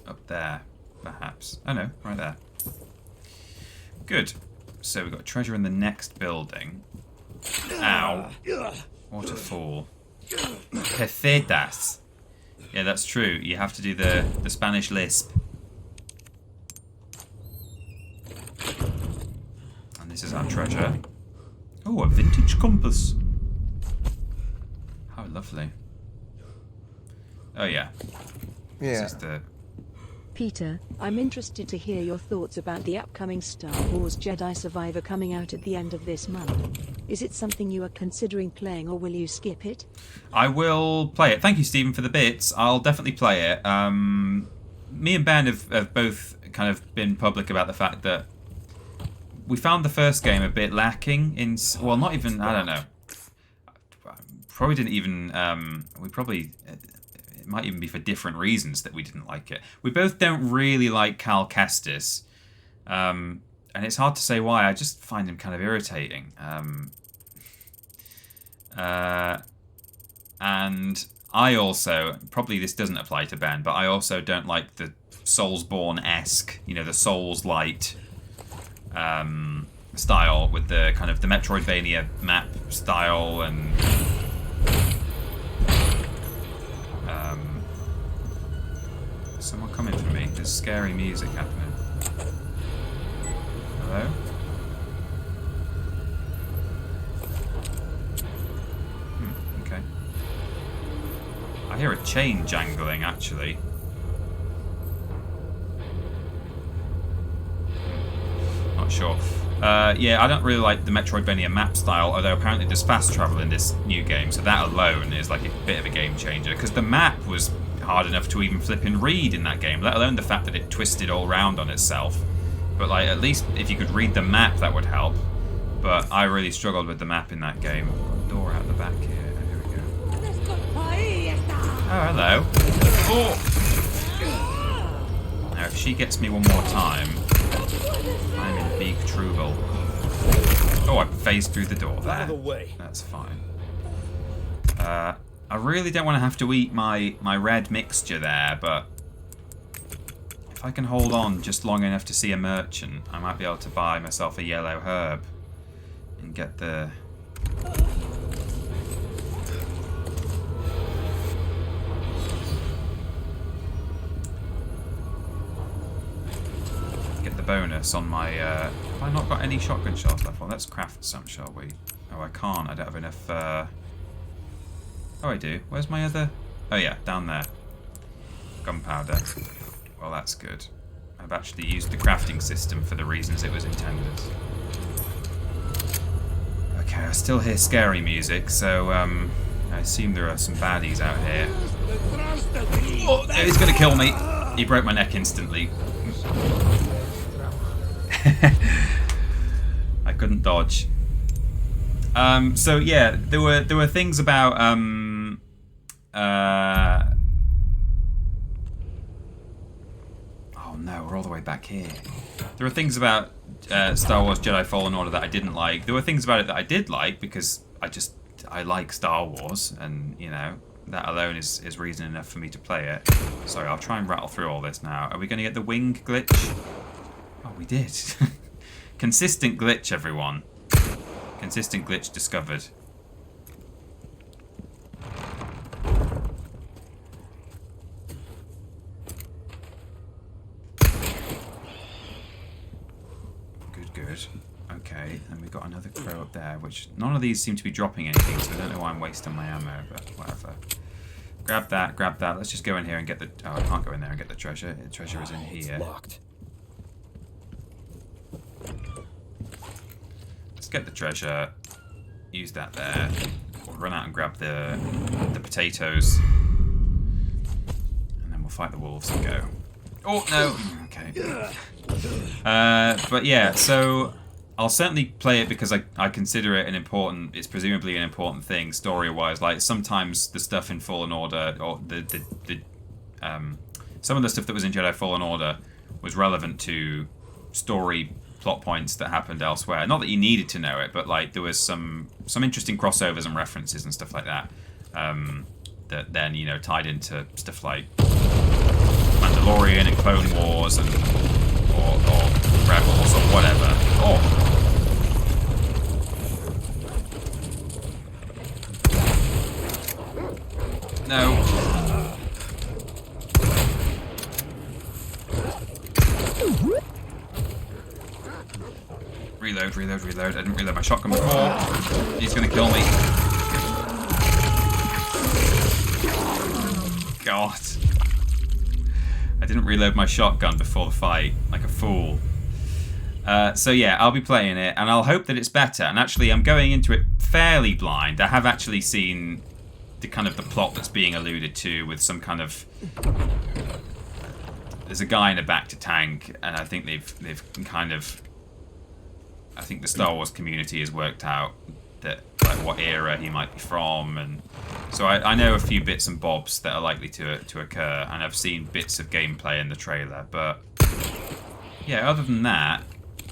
Up there, perhaps. Oh no, right there. Good. So we've got treasure in the next building. Ow. What a fool. Pesetas. Yeah, that's true. You have to do the Spanish lisp. And this is our treasure. Oh, a vintage compass. How lovely. Oh yeah. Yeah. This is the... Peter, I'm interested to hear your thoughts about the upcoming Star Wars Jedi Survivor coming out at the end of this month. Is it something you are considering playing, or will you skip it? I will play it. Thank you, Stephen, for the bits. I'll definitely play it. Me and Ben have both kind of been public about the fact that we found the first game a bit lacking in... Well, not even... I don't know. Probably didn't even... we probably... It might even be for different reasons that we didn't like it. We both don't really like Cal Kestis. And it's hard to say why. I just find him kind of irritating. And I also... Probably this doesn't apply to Ben, but I also don't like the Soulsborne-esque, you know, the Souls-light style with the kind of the Metroidvania map style and... Someone coming for me. There's scary music happening. Hello? Okay. I hear a chain jangling, actually. Not sure. Yeah, I don't really like the Metroidvania map style, although apparently there's fast travel in this new game, so that alone is like a bit of a game changer, because the map was hard enough to even flip and read in that game, let alone the fact that it twisted all round on itself. But like, at least if you could read the map, that would help. But I really struggled with the map in that game. I've got a door out the back here. Here we go. Oh, hello. Oh! Now, if she gets me one more time, I'm in big trouble. Oh, I phased through the door there. Out of the way. That's fine. I really don't want to have to eat my red mixture there, but if I can hold on just long enough to see a merchant, I might be able to buy myself a yellow herb and get the... bonus on my... have I not got any shotgun shells left? Well, let's craft some, shall we? Oh, I can't. I don't have enough... Oh, I do. Where's my other... Oh, yeah, down there. Gunpowder. Well, that's good. I've actually used the crafting system for the reasons it was intended. Okay, I still hear scary music, so I assume there are some baddies out here. Oh, he's gonna kill me. He broke my neck instantly. I couldn't dodge. So yeah, there were things about oh no, we're all the way back here. There were things about Star Wars Jedi Fallen Order that I didn't like. There were things about it that I did like, because I like Star Wars, and you know, that alone is reason enough for me to play it. Sorry, I'll try and rattle through all this now. Are we going to get the wing glitch? Oh, we did. Consistent glitch, everyone. Consistent glitch discovered. Good. Okay, and we've got another crow up there, which none of these seem to be dropping anything, so I don't know why I'm wasting my ammo, but whatever. Grab that, grab that. Let's just go in here and get the... Oh, I can't go in there and get the treasure. The treasure is in here. Locked. Let's get the treasure. Use that there. We'll run out and grab the potatoes. And then we'll fight the wolves and go. Oh, no. Okay. But yeah, so I'll certainly play it because I consider it it's presumably an important thing story-wise. Like, sometimes the stuff in Fallen Order, or some of the stuff that was in Jedi Fallen Order was relevant to story plot points that happened elsewhere. Not that you needed to know it, but like there was some interesting crossovers and references and stuff like that, that then, you know, tied into stuff like Mandalorian and Clone Wars and or Rebels or whatever. Oh. No. Reload. I didn't reload my shotgun before. He's gonna kill me. God. I didn't reload my shotgun before the fight, like a fool. So yeah, I'll be playing it, and I'll hope that it's better. And actually, I'm going into it fairly blind. I have actually seen the kind of the plot that's being alluded to with some kind of... There's a guy in a back to tank, and I think they've kind of... I think the Star Wars community has worked out that, like, what era he might be from, and so I know a few bits and bobs that are likely to occur, and I've seen bits of gameplay in the trailer, but yeah, other than that,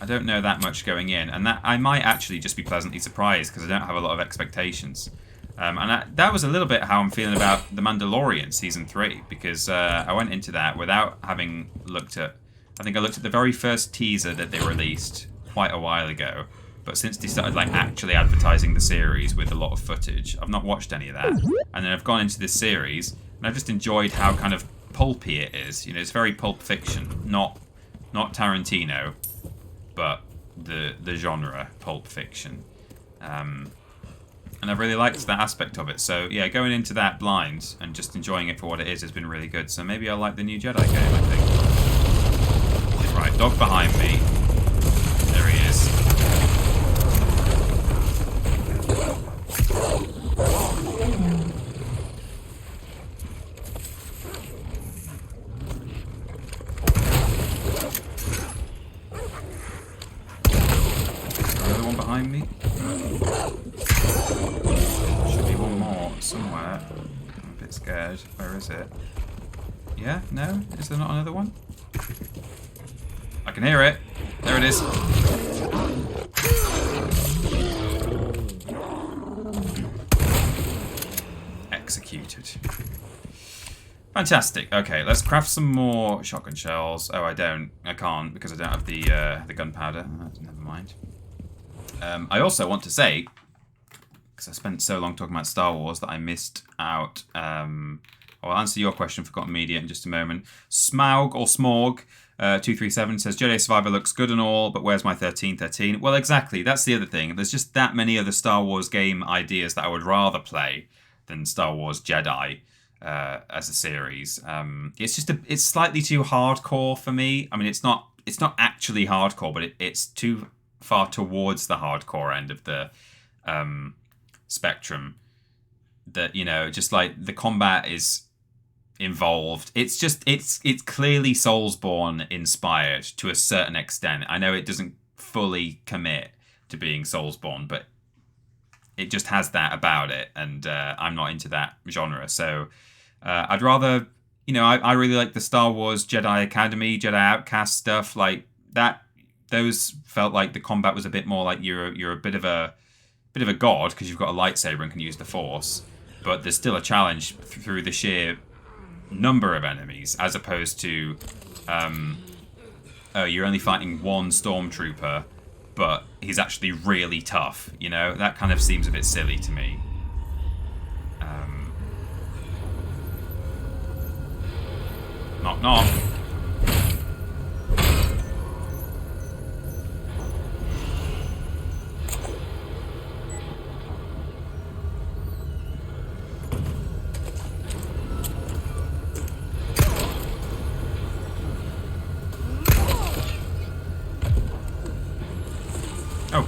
I don't know that much going in, and that I might actually just be pleasantly surprised because I don't have a lot of expectations. And that was a little bit how I'm feeling about The Mandalorian Season 3, because I went into that without having looked at... I think I looked at the very first teaser that they released quite a while ago, but since they started like actually advertising the series with a lot of footage, I've not watched any of that. And then I've gone into this series, and I've just enjoyed how kind of pulpy it is. You know, it's very Pulp Fiction, not Tarantino, but the genre Pulp Fiction. And I've really liked that aspect of it. So yeah, going into that blind and just enjoying it for what it is has been really good. So maybe I'll like the new Jedi game, I think. Right, dog behind me. There he is. behind me. Should be one more somewhere. I'm a bit scared. Where is it? Yeah? No? Is there not another one? I can hear it. There it is. Executed. Fantastic. Okay, let's craft some more shotgun shells. Oh, I can't because I don't have the gunpowder. Never mind. I also want to say, because I spent so long talking about Star Wars that I missed out. I'll answer your question, Forgotten Media, in just a moment. Smaug or Smorg 237 says, Jedi Survivor looks good and all, but where's my 1313? Well, exactly. That's the other thing. There's just that many other Star Wars game ideas that I would rather play than Star Wars Jedi as a series. It's slightly too hardcore for me. I mean, it's not actually hardcore, but it's too far towards the hardcore end of the spectrum. That, you know, just like the combat is involved. It's clearly Soulsborne inspired to a certain extent. I know it doesn't fully commit to being Soulsborne, but it just has that about it, and I'm not into that genre. So I'd rather, you know, I really like the Star Wars Jedi Academy, Jedi Outcast stuff like that. Those felt like the combat was a bit more like you're a bit of a god because you've got a lightsaber and can use the Force, but there's still a challenge through the sheer number of enemies, as opposed to you're only fighting one stormtrooper, but he's actually really tough. You know, that kind of seems a bit silly to me. Knock knock. Oh.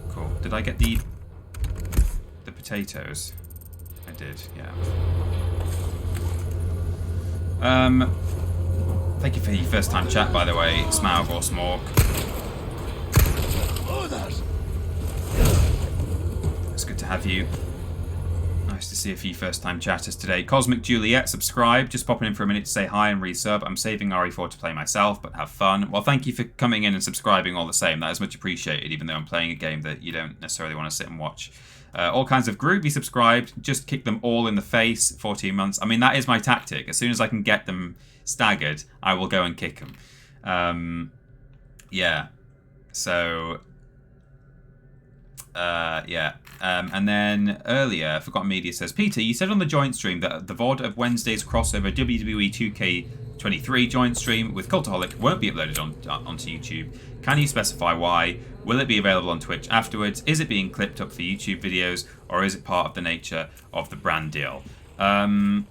Cool. Did I get the potatoes? I did, yeah. Thank you for your first time chat, by the way, Smaug or Smorg. It's good to have you. Nice to see a few first-time chatters today. Cosmic Juliet, subscribe. Just popping in for a minute to say hi and resub. I'm saving RE4 to play myself, but have fun. Well, thank you for coming in and subscribing all the same. That is much appreciated, even though I'm playing a game that you don't necessarily want to sit and watch. All kinds of groovy subscribed. Just kick them all in the face. 14 months. I mean, that is my tactic. As soon as I can get them staggered, I will go and kick them. Yeah. So... yeah. And then earlier, Forgotten Media says, Peter, you said on the joint stream that the VOD of Wednesday's crossover WWE 2K23 joint stream with Cultaholic won't be uploaded onto YouTube. Can you specify why? Will it be available on Twitch afterwards? Is it being clipped up for YouTube videos, or is it part of the nature of the brand deal? I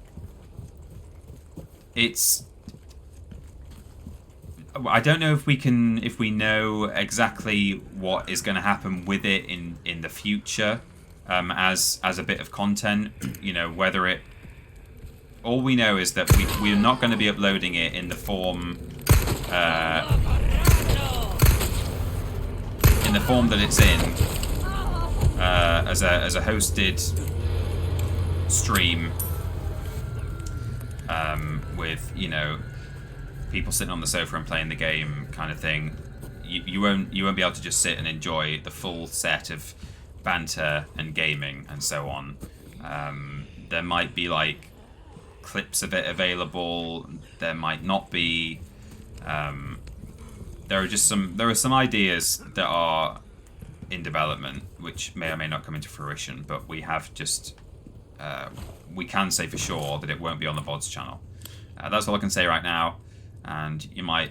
don't know if we know exactly what is going to happen with it in the future, as a bit of content. You know, whether it. All we know is that we're not going to be uploading it in the form, that it's in, as a hosted stream, with, you know, people sitting on the sofa and playing the game kind of thing. You won't be able to just sit and enjoy the full set of banter and gaming and so on. There might be like clips of it available. There might not be. There are some ideas that are in development which may or may not come into fruition, but we have just we can say for sure that it won't be on the VODs channel. That's all I can say right now. And you might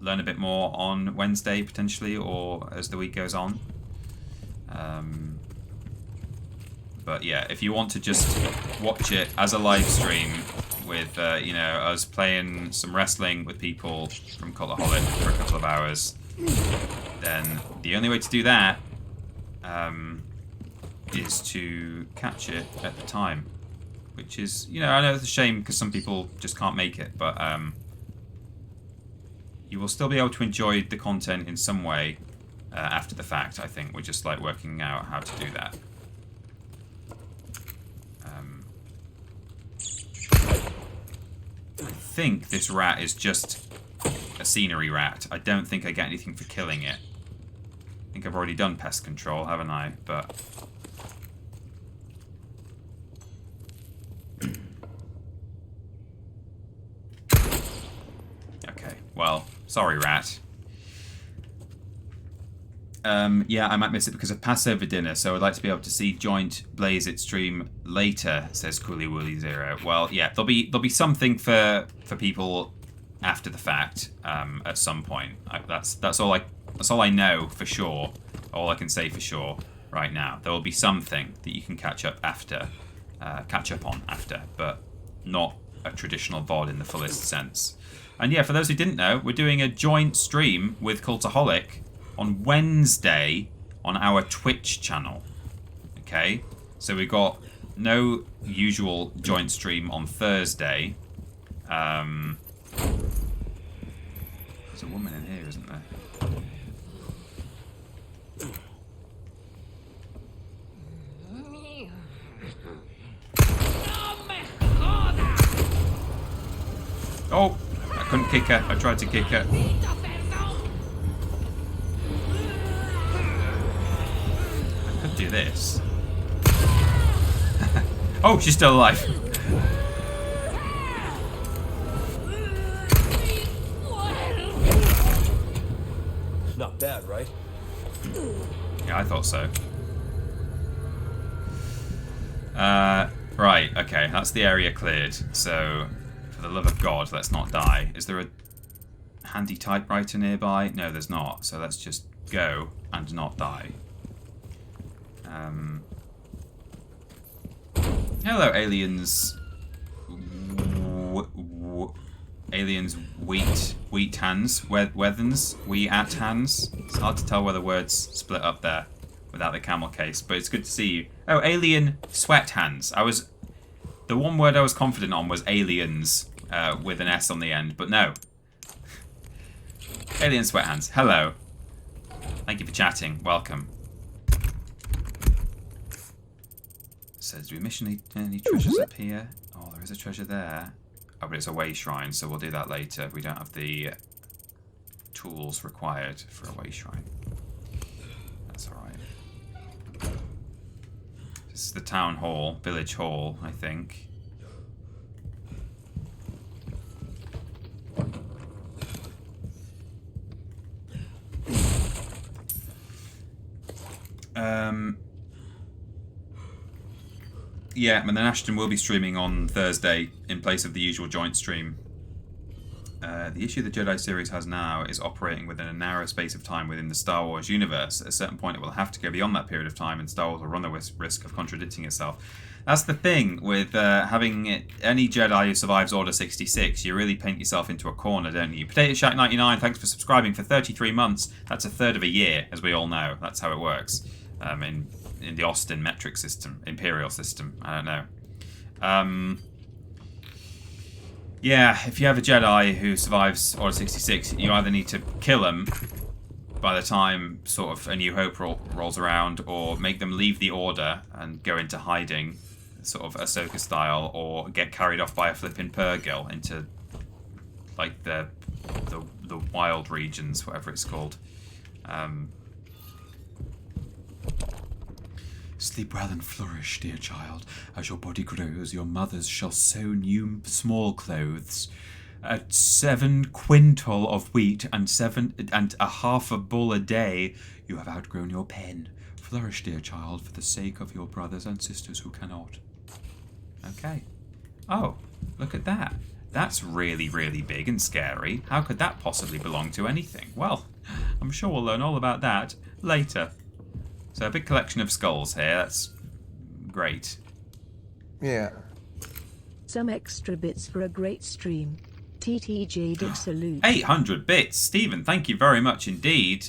learn a bit more on Wednesday, potentially, or as the week goes on. But yeah, if you want to just watch it as a live stream with, you know, us playing some wrestling with people from Cultaholic for a couple of hours, then the only way to do that is to catch it at the time. Which is, you know, I know it's a shame because some people just can't make it, but... you will still be able to enjoy the content in some way after the fact, I think. We're just like working out how to do that. I think this rat is just a scenery rat. I don't think I get anything for killing it. I think I've already done pest control, haven't I? But... okay, well, sorry, rat. Yeah, I might miss it because of Passover dinner, so I'd like to be able to see Joint Blaze it stream later, says Cooley Woolly Zero. Well, yeah, there'll be something for people after the fact at some point. That's all I know for sure. All I can say for sure right now. There will be something that you can catch up on after, but not a traditional VOD in the fullest sense. And yeah, for those who didn't know, we're doing a joint stream with Cultaholic on Wednesday on our Twitch channel. Okay, so we got no usual joint stream on Thursday. There's a woman in here, isn't there? Oh, I couldn't kick her. I tried to kick her. I could do this. Oh, she's still alive. Not bad, right? Yeah, I thought so. Right, okay, that's the area cleared. So, for the love of God, let's not die. Is there a handy typewriter nearby? No, there's not. So let's just go and not die. Hello, aliens. Aliens, wheat hands, weathens, we at hands. It's hard to tell where the words split up there without the camel case, but it's good to see you. Oh, alien sweat hands. The one word I was confident on was aliens with an S on the end, but no. Alien sweat hands. Hello. Thank you for chatting. Welcome. Says, do we mission any treasures up here? Oh, there is a treasure there. Oh, but it's a way shrine, so we'll do that later. We don't have the tools required for a way shrine. That's alright. This is the town hall, village hall, I think. Yeah, and then Ashton will be streaming on Thursday in place of the usual joint stream. The issue the Jedi series has now is operating within a narrow space of time within the Star Wars universe. At a certain point, it will have to go beyond that period of time, and Star Wars will run the risk of contradicting itself. That's the thing with having any Jedi who survives Order 66. You really paint yourself into a corner, don't you? Potato Shack 99, thanks for subscribing for 33 months. That's a third of a year, as we all know. That's how it works in the Austin metric system, Imperial system. I don't know. Yeah, if you have a Jedi who survives Order 66, you either need to kill them by the time sort of A New Hope rolls around, or make them leave the Order and go into hiding, sort of Ahsoka style, or get carried off by a flipping Purrgil into like the wild regions, whatever it's called. Sleep well and flourish, dear child. As your body grows, your mothers shall sew new small clothes. 7 quintal of wheat and 7.5 a bull a day. You have outgrown your pen. Flourish, dear child, for the sake of your brothers and sisters who cannot. Okay. Oh, look at that. That's really, really big and scary. How could that possibly belong to anything? Well, I'm sure we'll learn all about that later. So a big collection of skulls here. That's great. Yeah. Some extra bits for a great stream. TTJ Dick salute. 800 bits. Stephen, thank you very much indeed.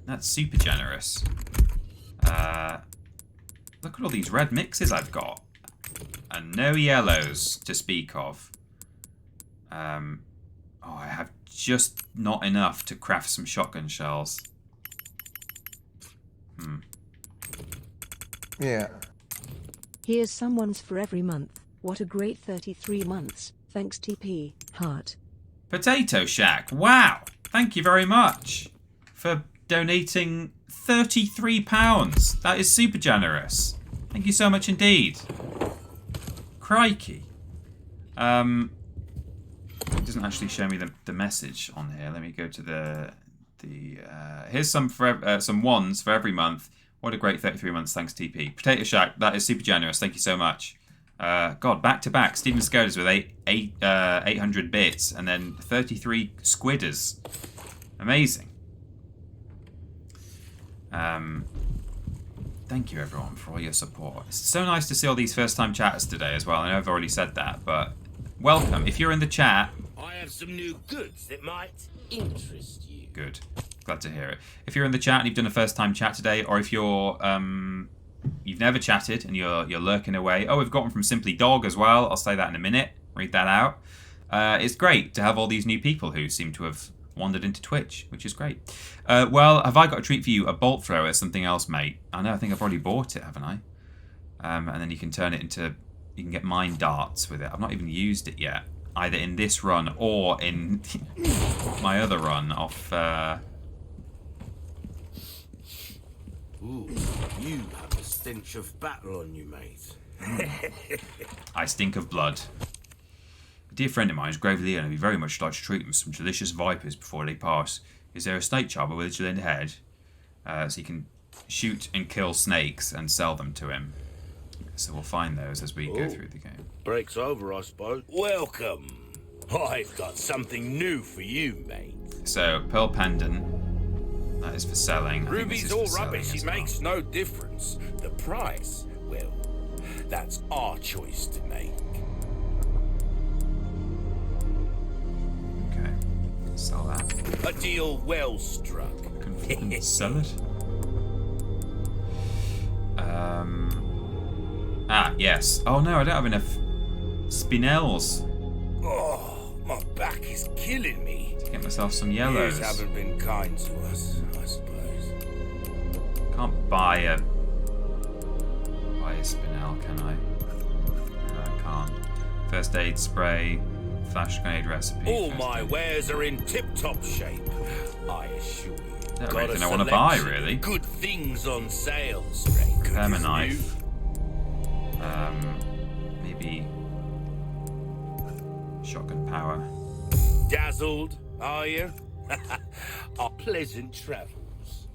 That's super generous. Look at all these red mixes I've got. And no yellows to speak of. Oh, I have just not enough to craft some shotgun shells. Yeah. Here's someone's for every month. What a great 33 months. Thanks TP. Heart. Potato Shack. Wow. Thank you very much for donating £33. That is super generous. Thank you so much indeed. Crikey. It doesn't actually show me the message on here. Let me go to the here's some ones for every month. What a great 33 months. Thanks, TP. Potato Shack. That is super generous. Thank you so much. God, back to back. Steven Skodas with 800 bits and then 33 squidders. Amazing. Thank you everyone for all your support. It's so nice to see all these first-time chatters today as well. I know I've already said that, but welcome. If you're in the chat, I have some new goods that might interest you. Good. Glad to hear it. If you're in the chat and you've done a first-time chat today, or if you're you've never chatted and you're lurking away. Oh, we've got one from Simply Dog as well. I'll say that in a minute. Read that out. It's great to have all these new people who seem to have wandered into Twitch, which is great. Well, have I got a treat for you? A bolt thrower, something else, mate. I know, I think I've already bought it, haven't I? And then you can turn it into... You can get mine darts with it. I've not even used it yet. Either in this run or in my other run off... Ooh, you have a stench of battle on you, mate. I stink of blood. A dear friend of mine is gravely ill and would very much like to treat him with some delicious vipers before they pass. Is there a snake charmer with a gilled head? So you can shoot and kill snakes and sell them to him. So we'll find those as we go through the game. Break's over, I suppose. Welcome. I've got something new for you, mate. So, pearl pendant. That is for selling. Ruby's all rubbish. It makes no difference. The price, well, that's our choice to make. Okay. Sell that. A deal well struck. Can fucking sell it. Yes. Oh no, I don't have enough spinels. Oh, my back is killing me. To get myself some yellows. Years haven't been kind to us, I suppose. Can't buy a spinel, can I? No, I can't. First aid spray, flash grenade recipe. All my wares are in tip-top shape, I assure you. Not everything I want to buy, really. Good things on sale, straight. Perma knife. Maybe shotgun power. Dazzled, are you? Our pleasant travels.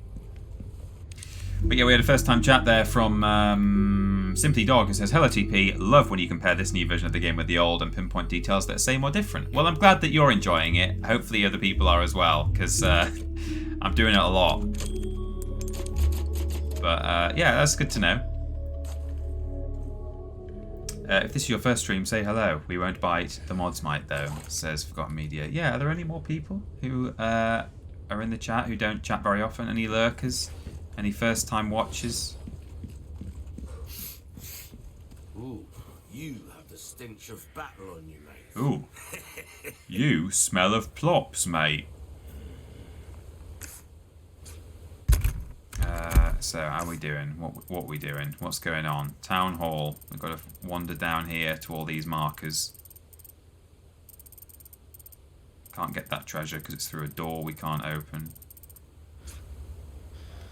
But yeah, we had a first-time chat there from Simply Dog, who says, "Hello TP, love when you compare this new version of the game with the old and pinpoint details that are same or different." Well, I'm glad that you're enjoying it. Hopefully other people are as well, because I'm doing it a lot. But yeah, that's good to know. If this is your first stream, say hello. We won't bite. The mods might, though, says Forgotten Media. Yeah, are there any more people who are in the chat who don't chat very often? Any lurkers? Any first-time watchers? Ooh, you have the stench of battle on you, mate. Ooh. You smell of plops, mate. So, how are we doing? What are we doing? What's going on? Town Hall. We've got to wander down here to all these markers. Can't get that treasure because it's through a door we can't open.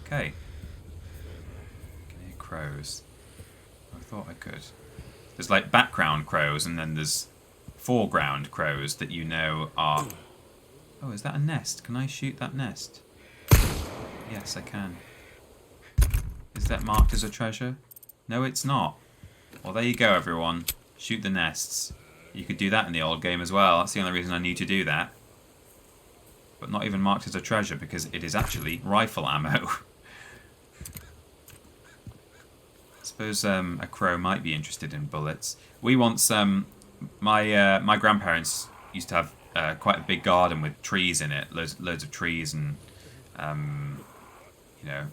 Okay. Can hear crows. I thought I could. There's like background crows and then there's foreground crows that you know are... Oh, is that a nest? Can I shoot that nest? Yes, I can. Is that marked as a treasure? No, it's not. Well, there you go, everyone. Shoot the nests. You could do that in the old game as well. That's the only reason I knew to do that. But not even marked as a treasure because it is actually rifle ammo. I suppose a crow might be interested in bullets. We once, my grandparents used to have quite a big garden with trees in it, loads of trees, and you know,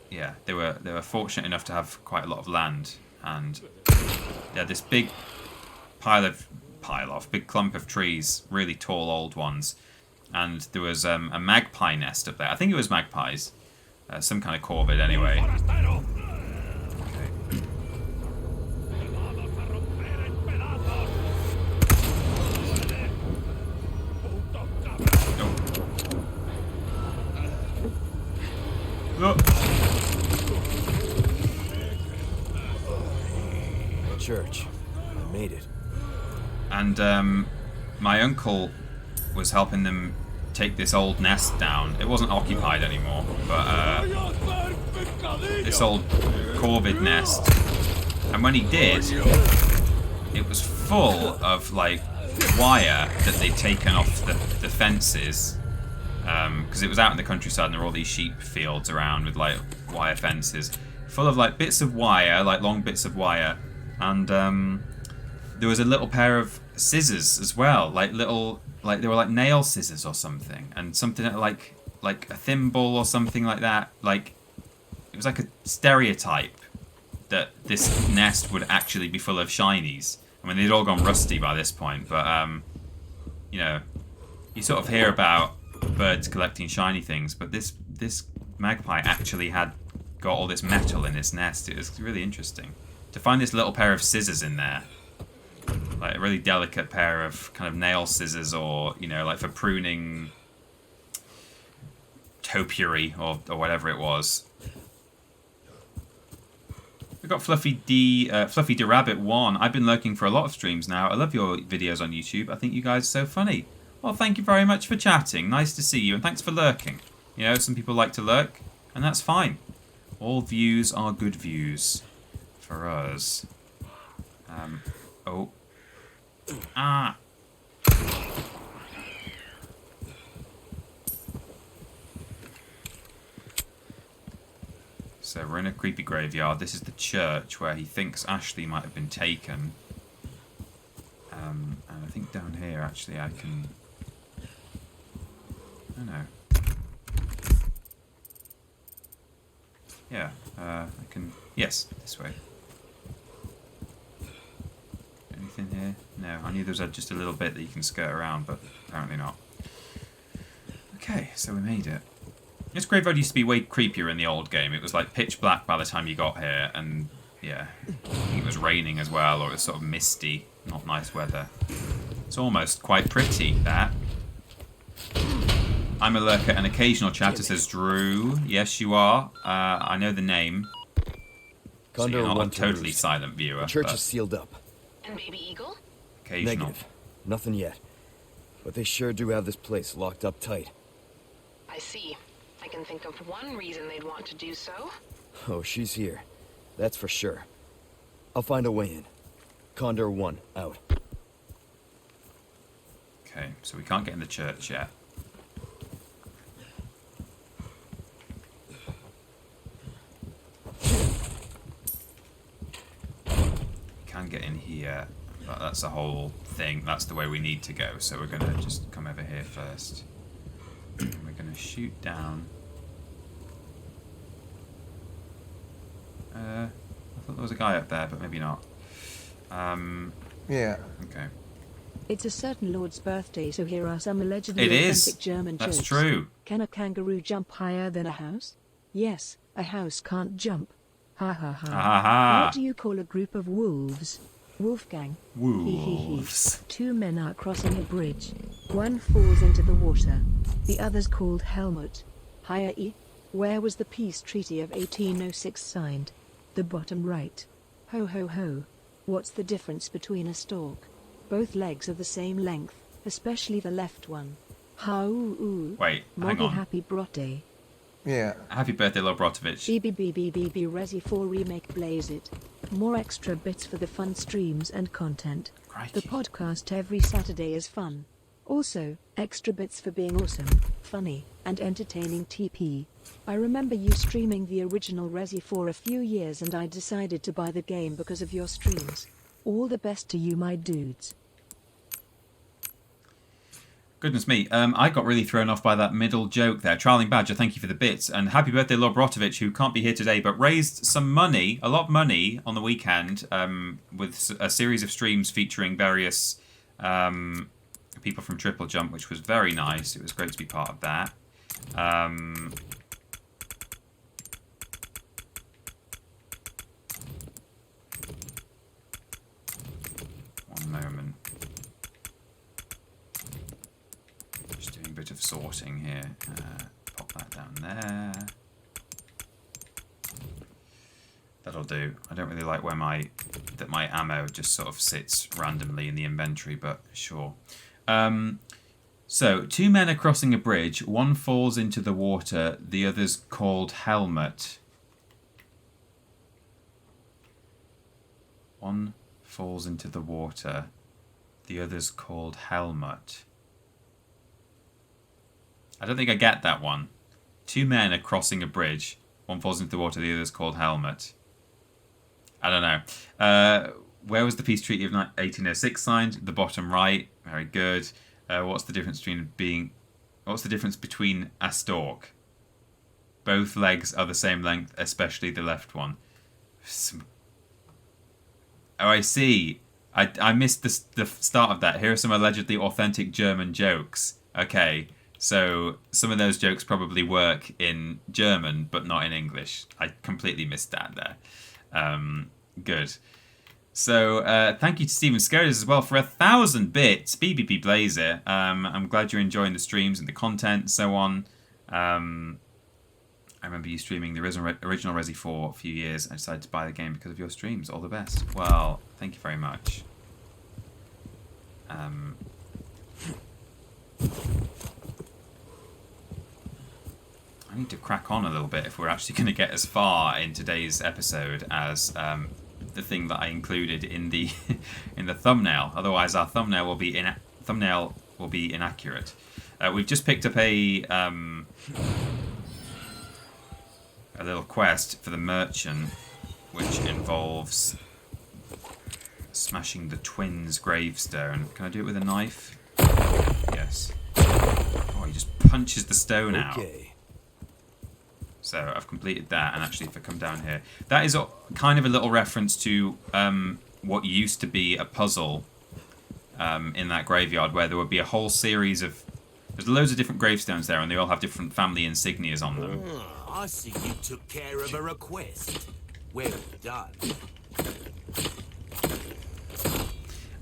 yeah, they were fortunate enough to have quite a lot of land, and they had this big pile of pile of, big clump of trees, really tall old ones. And there was a magpie nest up there. I think it was magpies. Some kind of corvid anyway. Church. I made it. And my uncle was helping them take this old nest down. It wasn't occupied anymore, but this old corvid nest. And when he did, it was full of like wire that they'd taken off the fences. Because it was out in the countryside and there were all these sheep fields around with like wire fences. Full of like bits of wire, like long bits of wire. And there was a little pair of scissors as well, like little, like they were like nail scissors or something, and something like a thimble or something like that. Like it was like a stereotype that this nest would actually be full of shinies. I mean, they'd all gone rusty by this point, but you know, you sort of hear about birds collecting shiny things, but this magpie actually had got all this metal in its nest. It was really interesting to find this little pair of scissors in there, like a really delicate pair of kind of nail scissors, or you know, like for pruning topiary or whatever it was. We've got Fluffy D Rabbit 1. I've been lurking for a lot of streams now. I love your videos on YouTube. I think you guys are so funny. Well, thank you very much for chatting. Nice to see you, and thanks for lurking. You know, some people like to lurk, and that's fine. All views are good views for us. Oh. Ah. So we're in a creepy graveyard. This is the church where he thinks Ashley might have been taken. And I think down here, actually, I can... I don't know. Yeah, I can... Yes, this way. Anything here? No, I knew there was just a little bit that you can skirt around, but apparently not. Okay, so we made it. This graveyard used to be way creepier in the old game. It was like pitch black by the time you got here, and yeah, I think it was raining as well, or it was sort of misty, not nice weather. It's almost quite pretty, that. I'm a lurker, an occasional chatter, says Drew. Yes, you are. I know the name. So you're not a totally silent viewer. The church is sealed up. And Baby Eagle? Occasional. Negative. Nothing yet. But they sure do have this place locked up tight. I see. I can think of one reason they'd want to do so. Oh, she's here. That's for sure. I'll find a way in. Condor 1, out. Okay, so we can't get in the church yet. Can get in here, but that's the whole thing. That's the way we need to go, so we're gonna just come over here first. We're gonna shoot down. I thought there was a guy up there, but maybe not. Yeah. Okay. It's a certain lord's birthday, so here are some allegedly It is. authentic German That's jokes. true. Can a kangaroo jump higher than a house? Yes, a house can't jump. Ha ha ha. Ha ha. What do you call a group of wolves? Wolfgang. Wolves. Two men are crossing a bridge. One falls into the water. The other's called Helmut. Higher E. Where was the peace treaty of 1806 signed? The bottom right. Ho ho ho. What's the difference between a stork? Both legs are the same length, especially the left one. Ha ooh ooh. Wait, hang Moggy on. happy birthday. Yeah. Happy birthday, Lobrotovich. BBBBBB Resi 4 Remake Blaze It. More extra bits for the fun streams and content. Crikey. The podcast every Saturday is fun. Also, extra bits for being awesome, funny, and entertaining TP. I remember you streaming the original Resi 4 a few years and I decided to buy the game because of your streams. All the best to you, my dudes. Goodness me, I got really thrown off by that middle joke there. Trialing Badger, thank you for the bits. And happy birthday, Lobrotovich, who can't be here today, but raised some money, a lot of money, on the weekend with a series of streams featuring various people from TripleJump, which was very nice. It was great to be part of that. One moment. Just doing a bit of sorting here. Pop that down there. That'll do. I don't really like where my ammo just sort of sits randomly in the inventory, but sure. So, 2 men are crossing a bridge. One falls into the water. The other's called Helmet. One falls into the water. The other's called Helmet. I don't think I get that one. 2 men are crossing a bridge. One falls into the water. The other's called Helmet. I don't know. Where was the peace treaty of 1806 signed? The bottom right. Very good. What's the difference between a stork? Both legs are the same length, especially the left one. Oh, I see. I missed the start of that. Here are some allegedly authentic German jokes. Okay, so some of those jokes probably work in German, but not in English. I completely missed that there. Good. So, thank you to Stephen Scotus as well for 1,000 bits. BBB Blazer. I'm glad you're enjoying the streams and the content and so on. I remember you streaming the original Resi 4 a few years. I decided to buy the game because of your streams. All the best. Well, thank you very much. I need to crack on a little bit if we're actually going to get as far in today's episode as the thing that I included in the in the thumbnail. Otherwise, our thumbnail will be inaccurate. We've just picked up a little quest for the merchant, which involves smashing the twins' gravestone. Can I do it with a knife? Yes. Oh, he just punches the stone out. So I've completed that, and actually if I come down here, that is kind of a little reference to what used to be a puzzle in that graveyard, where there would be a whole series of... There's loads of different gravestones there, and they all have different family insignias on them. I see you took care of a request. Well done.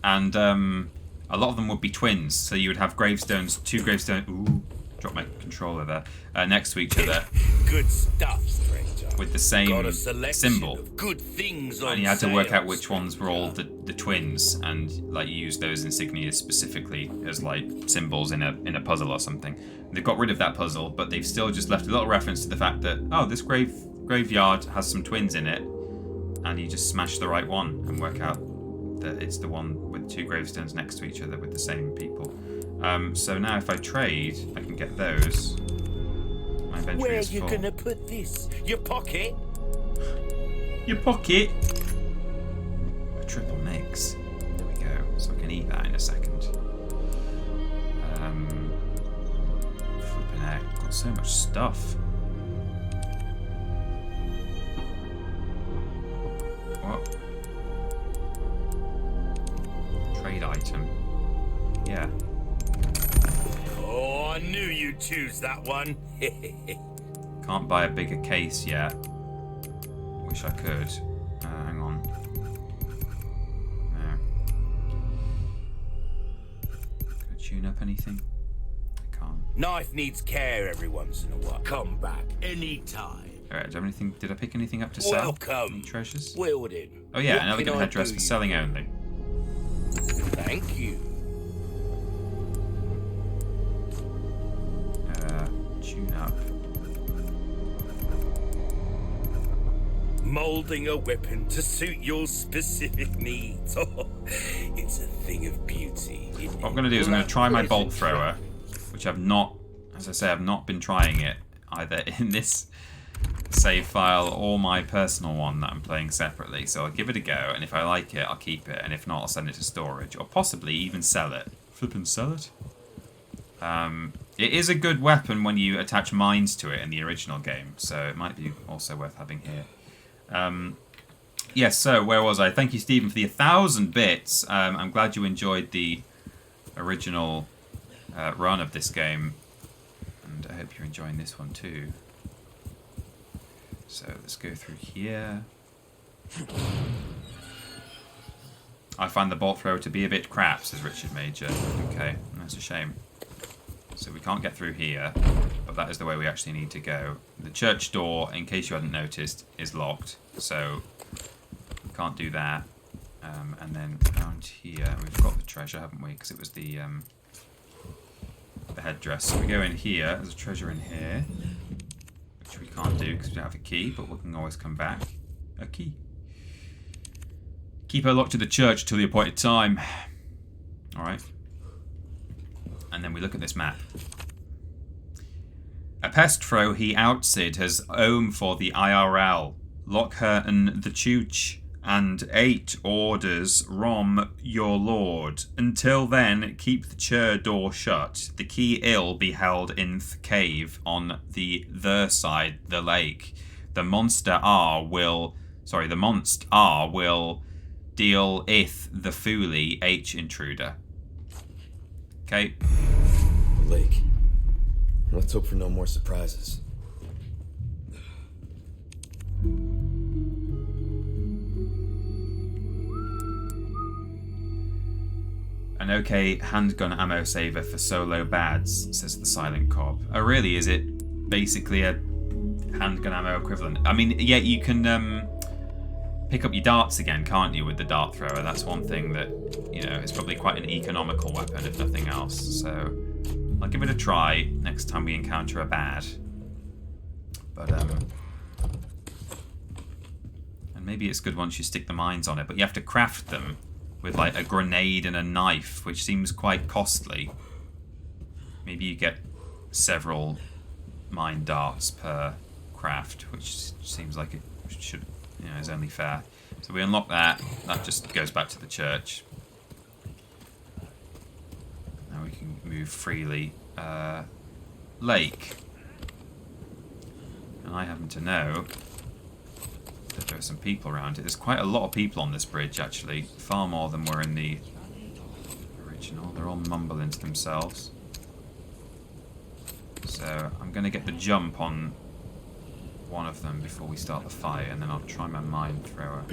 And a lot of them would be twins, so you would have gravestones, 2 gravestones... Ooh, dropped my controller there. Next to each other. Good stuff, stranger. With the same symbol. Good things and you had to work out which ones were all the twins, and like use those insignias specifically as like symbols in a puzzle or something. They've got rid of that puzzle, but they've still just left a little reference to the fact that, oh, this graveyard has some twins in it, and you just smash the right one and work out that it's the one with 2 gravestones next to each other with the same people. So now if I trade, I can get those. My inventory Where is you full. gonna put this? Your pocket? Your pocket? A triple mix. There we go. So I can eat that in a second. Flipping heck. Got so much stuff. What? Trade item. Yeah. Oh, I knew you'd choose that one. Can't buy a bigger case yet. Wish I could. Hang on. No. Can I tune up anything? I can't. Knife needs care every once in a while. Come back anytime. Alright, did I pick anything up to sell? Welcome. Any treasures? Wielding. Oh yeah, What an elegant can I headdress do for you? selling only. Thank you. Tune up. Molding a weapon to suit your specific needs. Oh, it's a thing of beauty. What I'm going to do is I'm going to try my bolt thrower, which I've not, as I say, I've not been trying it either in this save file or my personal one that I'm playing separately. So I'll give it a go, and if I like it, I'll keep it, and if not, I'll send it to storage, or possibly even sell it. Flip and sell it? It is a good weapon when you attach mines to it in the original game, so it might be also worth having here. Yes, so where was I? Thank you, Stephen, for the 1,000 bits. I'm glad you enjoyed the original run of this game, and I hope you're enjoying this one too. So let's go through here. I find the bolt thrower to be a bit crap, says Richard Major. Okay, that's a shame. So we can't get through here, but that is the way we actually need to go. The church door, in case you hadn't noticed, is locked, so we can't do that. And then around here, we've got the treasure, haven't we? Because it was the headdress. So we go in here, there's a treasure in here, which we can't do because we don't have a key, but we can always come back. A key. Keep her locked to the church till the appointed time. Alright. And then we look at this map. A pest throw he outsid has ohm for the IRL. Lock her in the chooch. And 8 orders rom your lord. Until then, keep the chur door shut. The key ill be held in th cave on the side the lake. The monster R will deal ith the fooly H intruder. Okay. Lake. Let's hope for no more surprises. An okay handgun ammo saver for solo bads, says the Silent Cob. Oh really, is it basically a handgun ammo equivalent? I mean, yeah, you can pick up your darts again, can't you, with the dart thrower? That's one thing that, you know, is probably quite an economical weapon, if nothing else. So I'll give it a try next time we encounter a bad. But, and maybe it's good once you stick the mines on it, but you have to craft them with, like, a grenade and a knife, which seems quite costly. Maybe you get several mine darts per craft, which seems like it should, you know, is only fair. So we unlock that. That just goes back to the church. Now we can move freely. Lake. And I happen to know that there are some people around it. There's quite a lot of people on this bridge, actually. Far more than were in the original. They're all mumbling to themselves. So I'm going to get the jump on one of them before we start the fight, and then I'll try my mine thrower.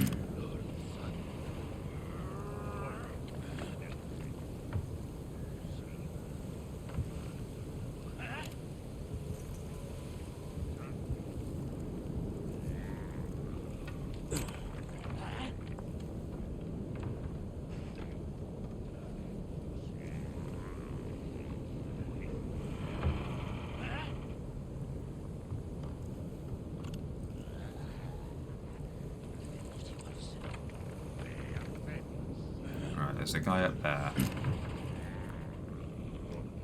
There's a guy up there.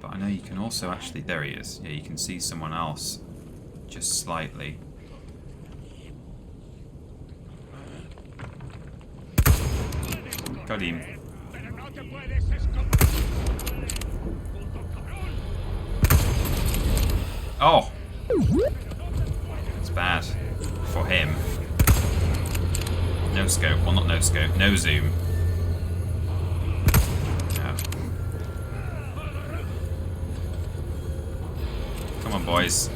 But I know you can also actually... There he is. Yeah, you can see someone else. Just slightly. Got him. Oh! It's bad. For him. No scope. Well, not no scope. No zoom. Come on, boys.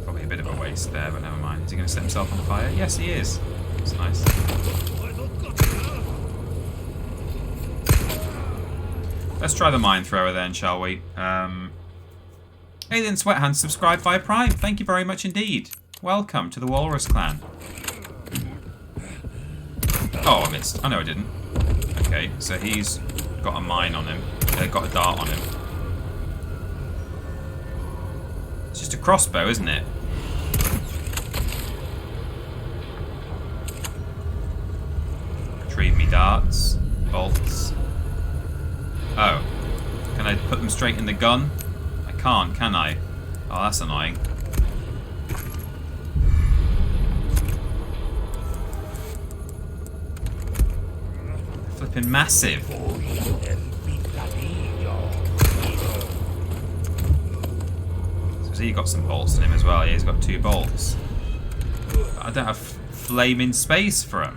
Probably a bit of a waste there, but never mind. Is he going to set himself on fire? Yes, he is. That's nice. Let's try the mine thrower then, shall we? Alien Sweathand subscribed via Prime. Thank you very much indeed. Welcome to the Walrus Clan. Oh, I missed. Oh, no, I didn't. Okay, so he's got a mine on him. Got a dart on him. It's just a crossbow, isn't it? Retrieve me darts. Bolts. Oh. Can I put them straight in the gun? I can't, can I? Oh, that's annoying. Flipping massive. So he got some bolts in him as well. Yeah, he's got 2 bolts. But I don't have flaming space for him.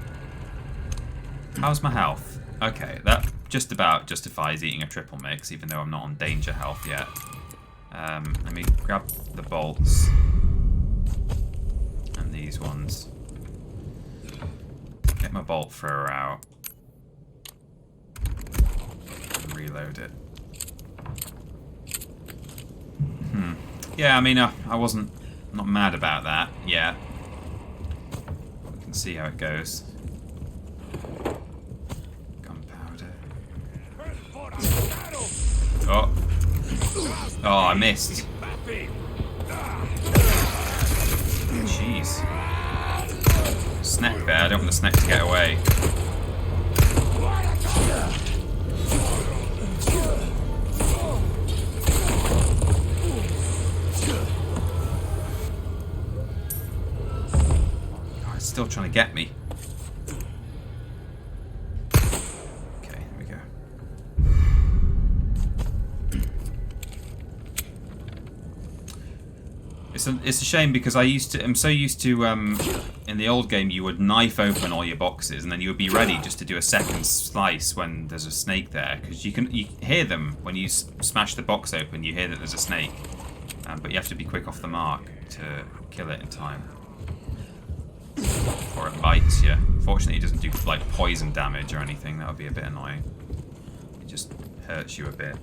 How's my health? Okay, that just about justifies eating a triple mix, even though I'm not on danger health yet. Let me grab the bolts. And these ones. Get my bolt thrower out. And reload it. Yeah, I mean, I wasn't... not mad about that yet. We can see how it goes. Gunpowder. Oh. Oh, I missed. Jeez. Snack there. I don't want the snack to get away. Oh, it's still trying to get me. Okay, here we go. It's a shame because I'm so used to in the old game you would knife open all your boxes and then you would be ready just to do a second slice when there's a snake there, because you hear them when you smash the box open. You hear that there's a snake, but you have to be quick off the mark to kill it in time, or it bites you. Fortunately, it doesn't do like poison damage or anything. That would be a bit annoying. It just hurts you a bit.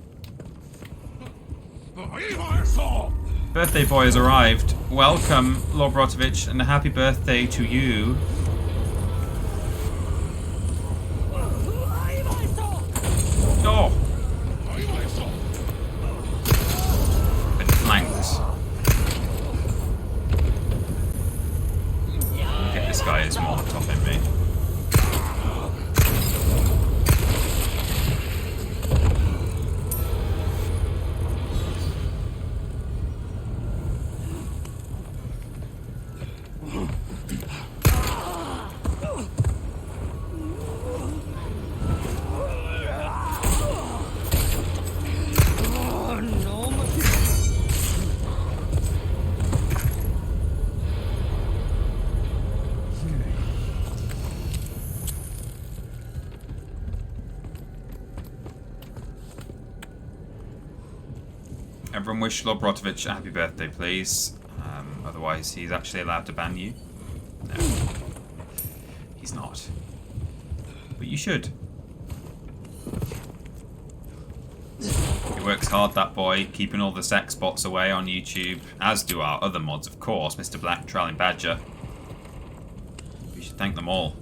Birthday boy has arrived. Welcome, Lobrotovich, and a happy birthday to you. Oh! Been flanked. Look at this guy, is Molotov in me. Everyone wish Lobrotovich a happy birthday, please. Otherwise, he's actually allowed to ban you. No, he's not. But you should. He works hard, that boy, keeping all the sex bots away on YouTube, as do our other mods, of course, Mr. Black, Trowling Badger. We should thank them all.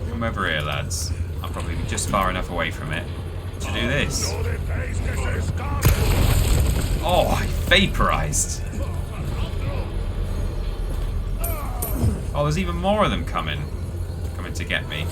Come over here, lads. I'll probably be just far enough away from it to do this. Oh, I vaporized. Oh, there's even more of them coming to get me.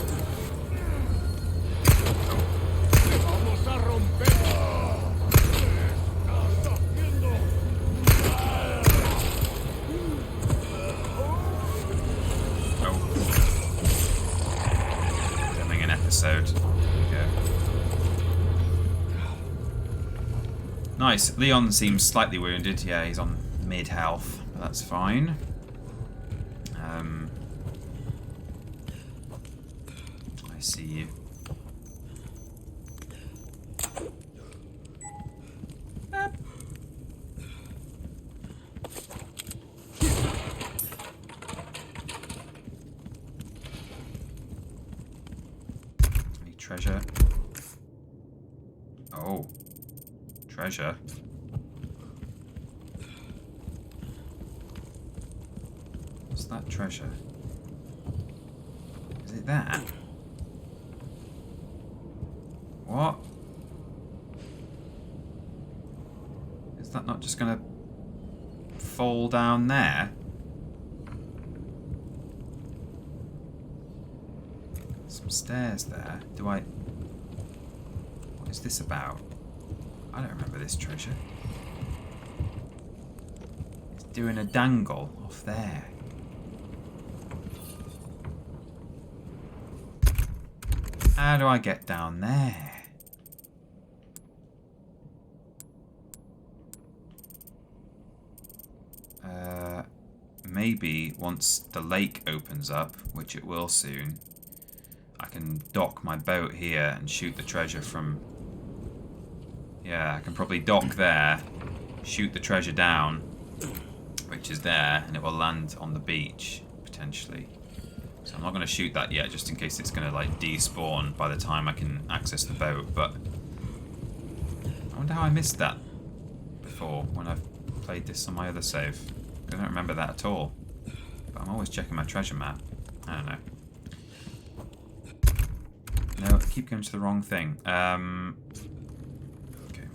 Episode. There we go. Nice. Leon seems slightly wounded. Yeah, he's on mid health, but that's fine. I see you. Treasure. Oh. Treasure. What's that treasure? Is it that? What? Is that not just gonna fall down there? Some stairs there. What is this about? I don't remember this treasure. It's doing a dangle off there. How do I get down there? maybe once the lake opens up, which it will soon, I can dock my boat here and shoot the treasure from... Yeah, I can probably dock there, shoot the treasure down, which is there, and it will land on the beach, potentially. So I'm not going to shoot that yet, just in case it's going to like despawn by the time I can access the boat, but... I wonder how I missed that before, when I've played this on my other save. I don't remember that at all. But I'm always checking my treasure map. I don't know. No, I keep going to the wrong thing. Okay,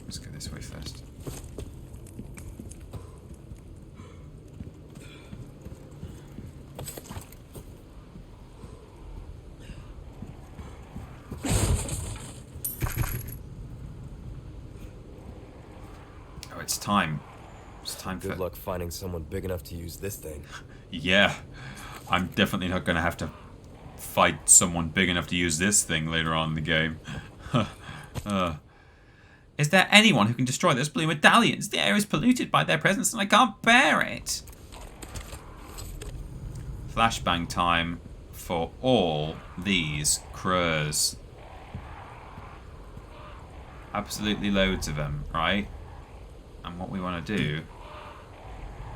let's go this way first. Oh, it's time. It's time for... Good luck finding someone big enough to use this thing. Yeah, I'm definitely not going to have to fight someone big enough to use this thing later on in the game. Is there anyone who can destroy those blue medallions? The air is polluted by their presence and I can't bear it. Flashbang time for all these crows. Absolutely loads of them, right? And what we want to do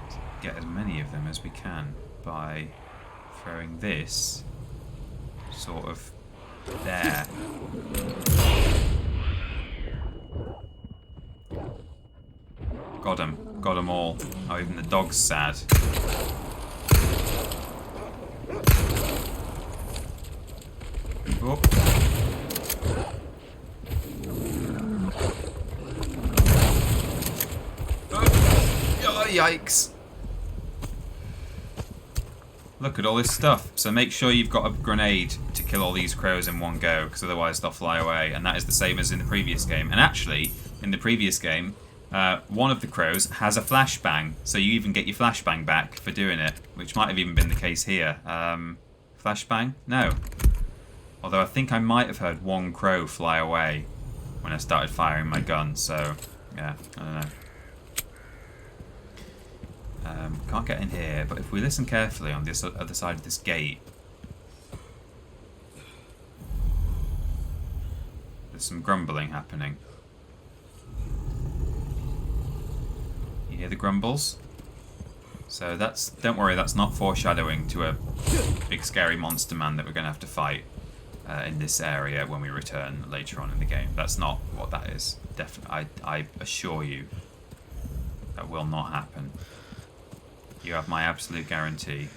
is get as many of them as we can by throwing this sort of there. Got them all. Oh, even the dog's sad. Oh. Oh, yikes. Look at all this stuff. So make sure you've got a grenade to kill all these crows in one go, because otherwise they'll fly away. And that is the same as in the previous game. And actually, in the previous game, one of the crows has a flashbang, so you even get your flashbang back for doing it, which might have even been the case here. Flashbang? No. Although I think I might have heard one crow fly away when I started firing my gun, so yeah, I don't know. Can't get in here, but if we listen carefully on this other side of this gate, there's some grumbling happening. You hear the grumbles? So that's, don't worry, that's not foreshadowing to a big scary monster man that we're going to have to fight in this area when we return later on in the game. That's not what that is. Definitely, I assure you, that will not happen. You have my absolute guarantee.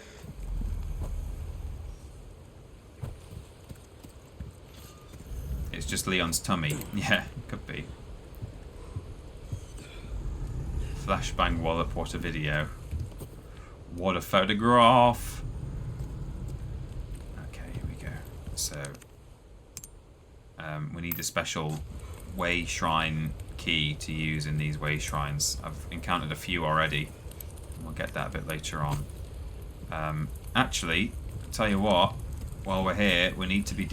It's just Leon's tummy. Yeah, could be. Flashbang wallop, what a video. What a photograph. Okay, here we go. So, we need a special way shrine key to use in these way shrines. I've encountered a few already. We'll get that a bit later on. Actually, I'll tell you what, while we're here, we need to be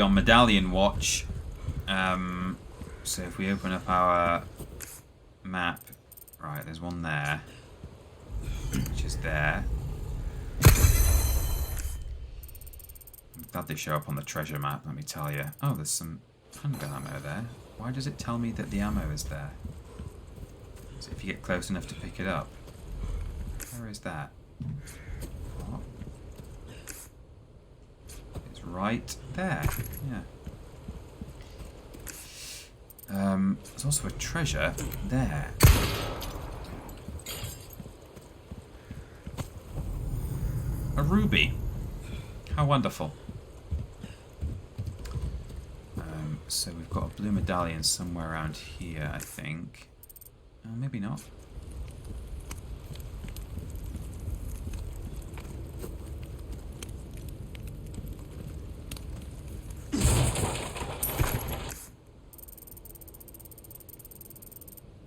on medallion watch. So if we open up our map, right, there's one there, which is there. I'm glad they show up on the treasure map, let me tell you. Oh, there's some handgun ammo there. Why does it tell me that the ammo is there? So if you get close enough to pick it up. Where is that? What? It's right there. Yeah. There's also a treasure there. A ruby. How wonderful. So we've got a blue medallion somewhere around here, I think. Maybe not.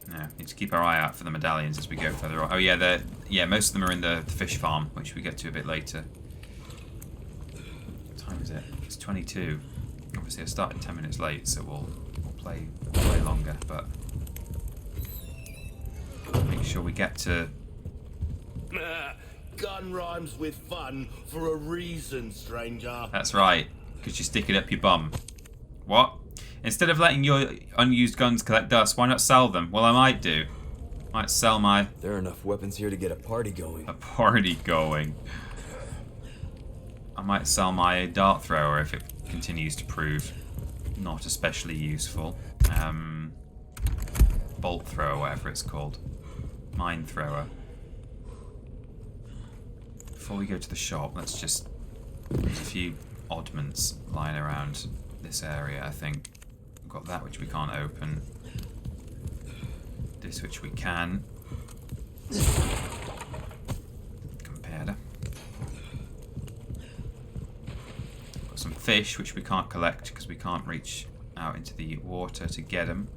No, need to keep our eye out for the medallions as we go further on. Oh yeah, most of them are in the fish farm, which we get to a bit later. What time is it? It's 22. Obviously I started 10 minutes late, so we'll play longer, but make sure we get to Gun rhymes with fun for a reason, stranger. That's right, because you stick it up your bum. What? Instead of letting your unused guns collect dust, why not sell them? Well, I might do. Might sell my... There are enough weapons here to get a party going. A party going. I might sell my dart thrower if it continues to prove not especially useful. Bolt thrower, whatever it's called. Mine thrower. Before we go to the shop, let's just... There's a few oddments lying around this area, I think. We've got that which we can't open. This which we can. Compare. Got some fish which we can't collect because we can't reach out into the water to get them.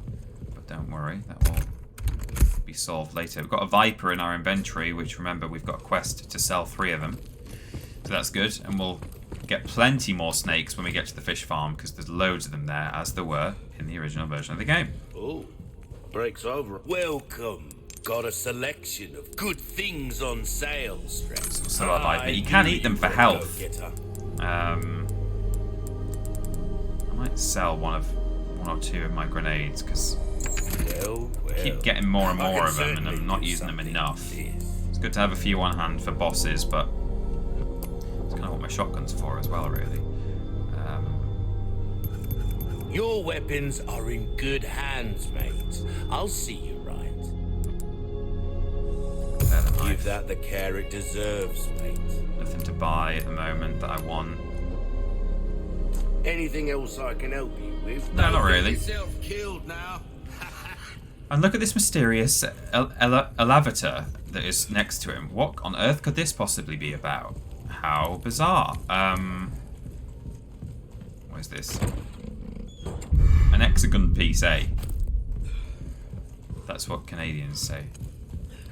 But don't worry, that will be solved later. We've got a viper in our inventory, which remember we've got a quest to sell 3 of them. So that's good, and we'll get plenty more snakes when we get to the fish farm because there's loads of them there, as there were in the original version of the game. Oh, breaks over. Welcome. Got a selection of good things on sale, stranger. So I like that. You can eat them for health. I might sell one or two of my grenades because I keep getting more and more of them and I'm not using them enough. It's good to have a few on hand for bosses, but it's kind of what my shotgun's for as well, really. Your weapons are in good hands, mate. I'll see you right. Give that the care it deserves, mate. Nothing to buy at the moment that I want. Anything else I can help you with? No, not really. Yourself killed now. And look at this mysterious elevator that is next to him. What on earth could this possibly be about? How bizarre. What is this? An hexagon piece, eh? That's what Canadians say.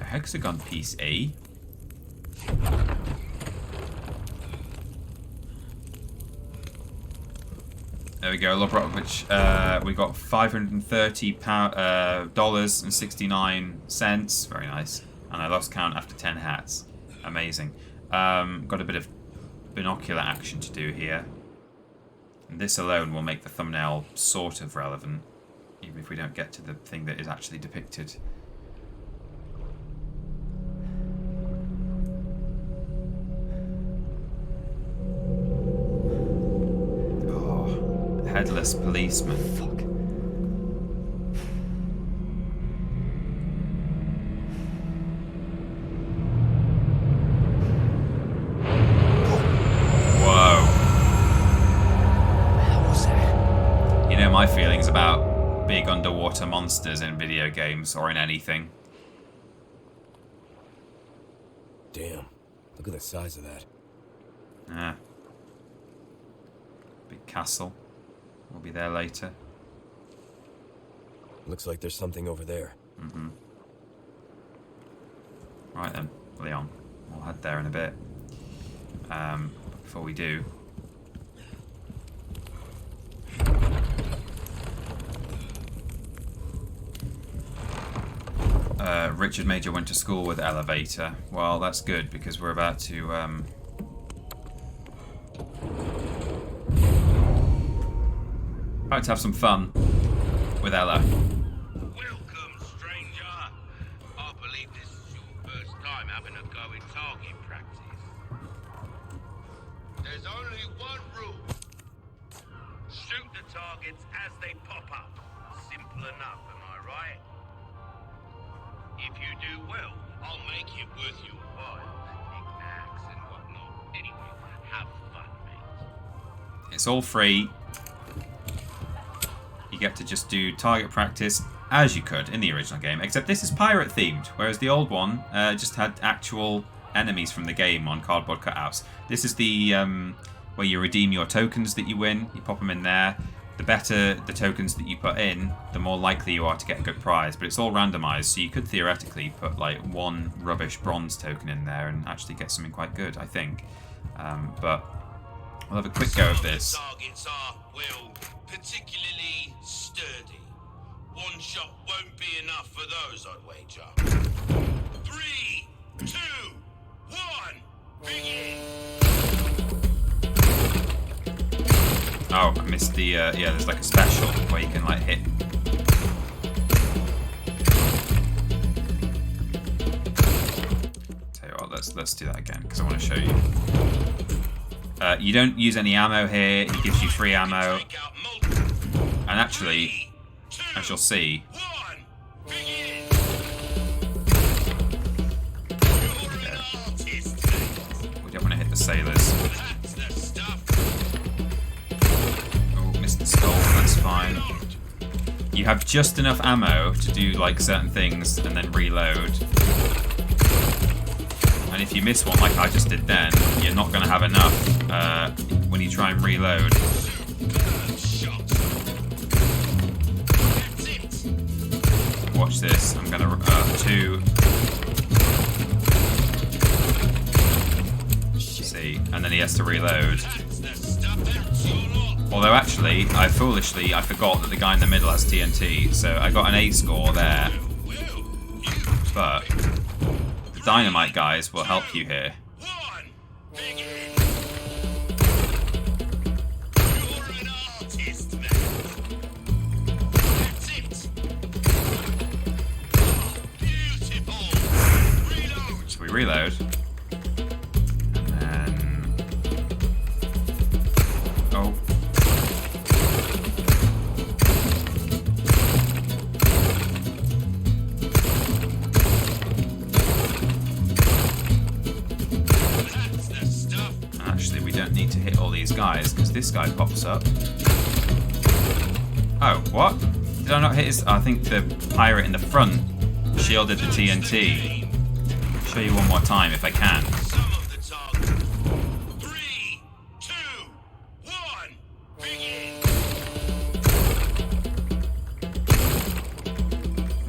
A hexagon piece, eh? There we go, which we got $530.69. Very nice. And I lost count after 10 hats. Amazing. Got a bit of binocular action to do here. And this alone will make the thumbnail sort of relevant, even if we don't get to the thing that is actually depicted. Oh, headless policeman. Fuck. My feelings about big underwater monsters in video games or in anything. Damn, look at the size of that. Yeah. Big castle. We'll be there later. Looks like there's something over there. Mm-hmm. Right then, Leon. We'll head there in a bit. Before we do... Richard Major went to school with elevator. Well, that's good because we're about to have some fun with Ella. Welcome, stranger. I believe this is your first time having a go in target practice. There's only one rule. Shoot the targets as they pop up. Simple enough, am I right? If you do well, I'll make it worth your while. Knickknacks and whatnot. Anyway, have fun, mate. It's all free. You get to just do target practice as you could in the original game, except this is pirate themed, whereas the old one just had actual enemies from the game on cardboard cutouts. This is the where you redeem your tokens that you win. You pop them in there. The better the tokens that you put in, the more likely you are to get a good prize. But it's all randomized, so you could theoretically put like one rubbish bronze token in there and actually get something quite good, I think. But we'll have a quick go of this. Targets are, well, particularly sturdy. One shot won't be enough for those, I'd wager. 3, 2, Oh, I missed the, yeah, there's like a special where you can like hit. Tell you what, let's do that again, because I want to show you. You don't use any ammo here, he gives you free ammo. And actually, as you'll see, we don't want to hit the sailors. Oh, missed the skull, that's fine. You have just enough ammo to do like certain things and then reload. And if you miss one like I just did then, you're not going to have enough when you try and reload. Watch this, I'm going to... 2... See, and then he has to reload. Although actually, I forgot that the guy in the middle has TNT, so I got an A score there. But... dynamite guys will help you here. So we reload. And then... oh. Need to hit all these guys because this guy pops up. Oh, what? Did I not hit his... I think the pirate in the front shielded the TNT. I'll show you one more time if I can. 3, 2, 1, begin.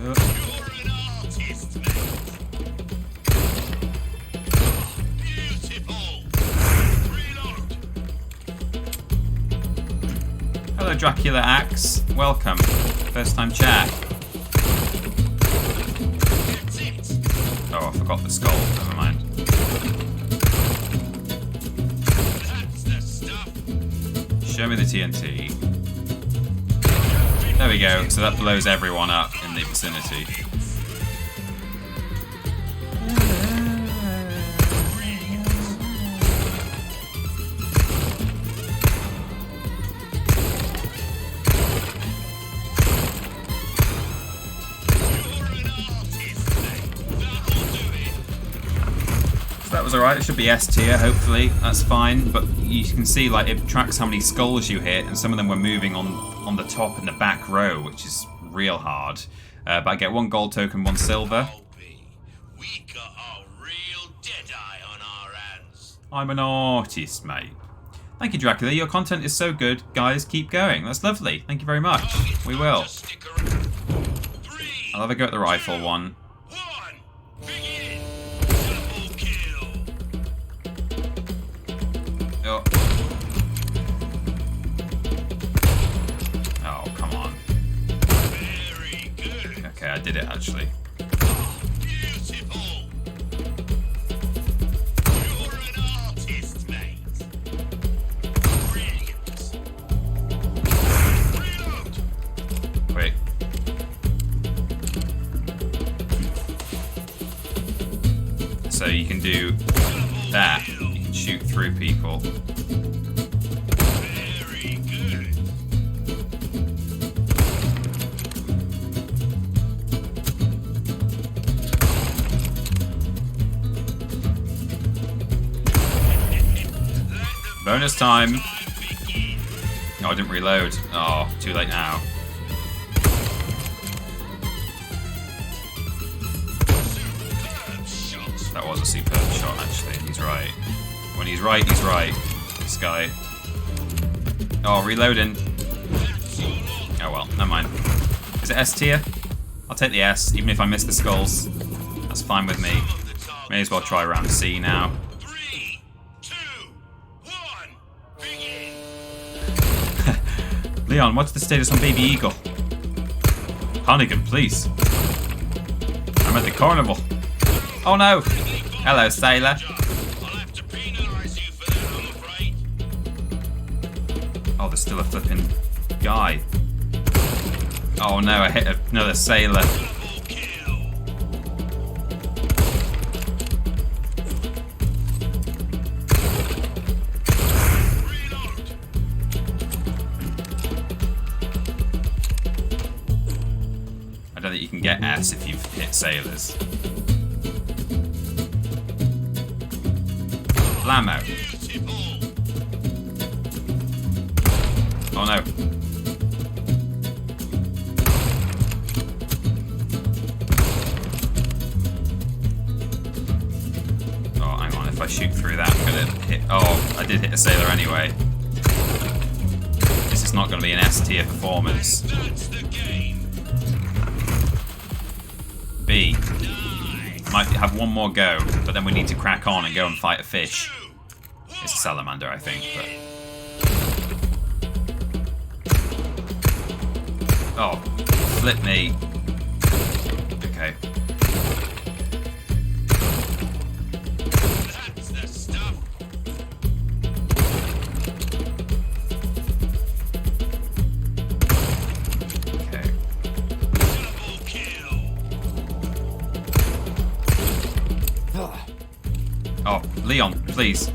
You're an artist, mate. Beautiful. Hello, Dracula Axe. Welcome. First time chat. Oh, I forgot the skull. Never mind. Show me the TNT. There we go. So that blows everyone up in the vicinity. That was alright, it should be S tier, hopefully, that's fine, but you can see like it tracks how many skulls you hit, and some of them were moving on the top and the back row, which is real hard. But I get 1 gold token, 1 silver. We got a real deadeye on our hands. I'm an artist, mate. Thank you, Dracula, your content is so good, guys, keep going, that's lovely, thank you very much. We will. I'll have a go at the rifle one. Oh. Oh, come on. Very good. Okay, I did it actually. Beautiful. You're an artist, mate. Brilliant. Reload. Wait. So you can do that. You can shoot through people. Very good. Bonus time. Oh, I didn't reload. Oh, too late now. That was a superb shot, actually. He's right. When he's right, he's right. This guy. Oh, reloading. Oh well, never mind. Is it S tier? I'll take the S, even if I miss the skulls. That's fine with me. May as well try round C now. 3, 2, 1, begin. Leon, what's the status on Baby Eagle? Hannigan, please. I'm at the carnival. Oh no! Hello, sailor. I'll have to there's still a flipping guy. Oh no, I hit another sailor. I don't think you can get S if you've hit sailors. Blammo. Oh no. Oh, hang on. If I shoot through that, I'm gonna hit. Oh, I did hit a sailor anyway. This is not gonna be an S tier performance. B. Might have one more go, but then we need to crack on and go and fight a fish. It's a salamander, I think, but... Oh, flip me. Okay. That's the stuff. Okay. Double kill. Oh, Leon, please.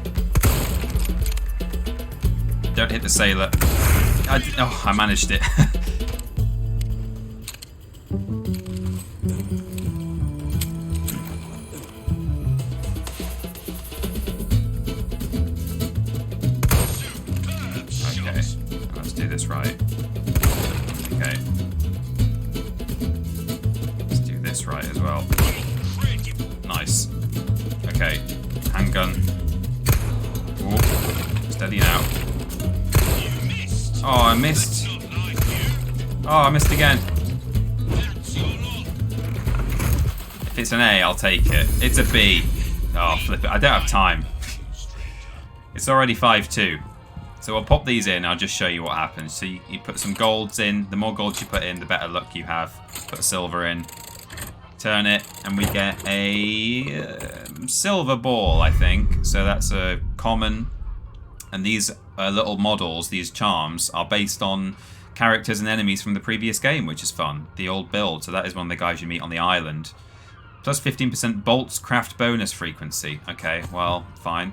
Don't hit the sailor. I managed it. Okay, let's do this right. Okay. Let's do this right as well. Nice. Okay, handgun. Ooh. Steady now. Oh, I missed. Oh, I missed again. If it's an A, I'll take it. It's a B. Oh, flip it. I don't have time. It's already 5-2. So I'll pop these in. I'll just show you what happens. So you put some golds in. The more golds you put in, the better luck you have. Put a silver in. Turn it, and we get a silver ball, I think. So that's a common. And these little models, these charms, are based on characters and enemies from the previous game, which is fun. The old build. So that is one of the guys you meet on the island. Plus 15% bolts craft bonus frequency. Okay, well, fine.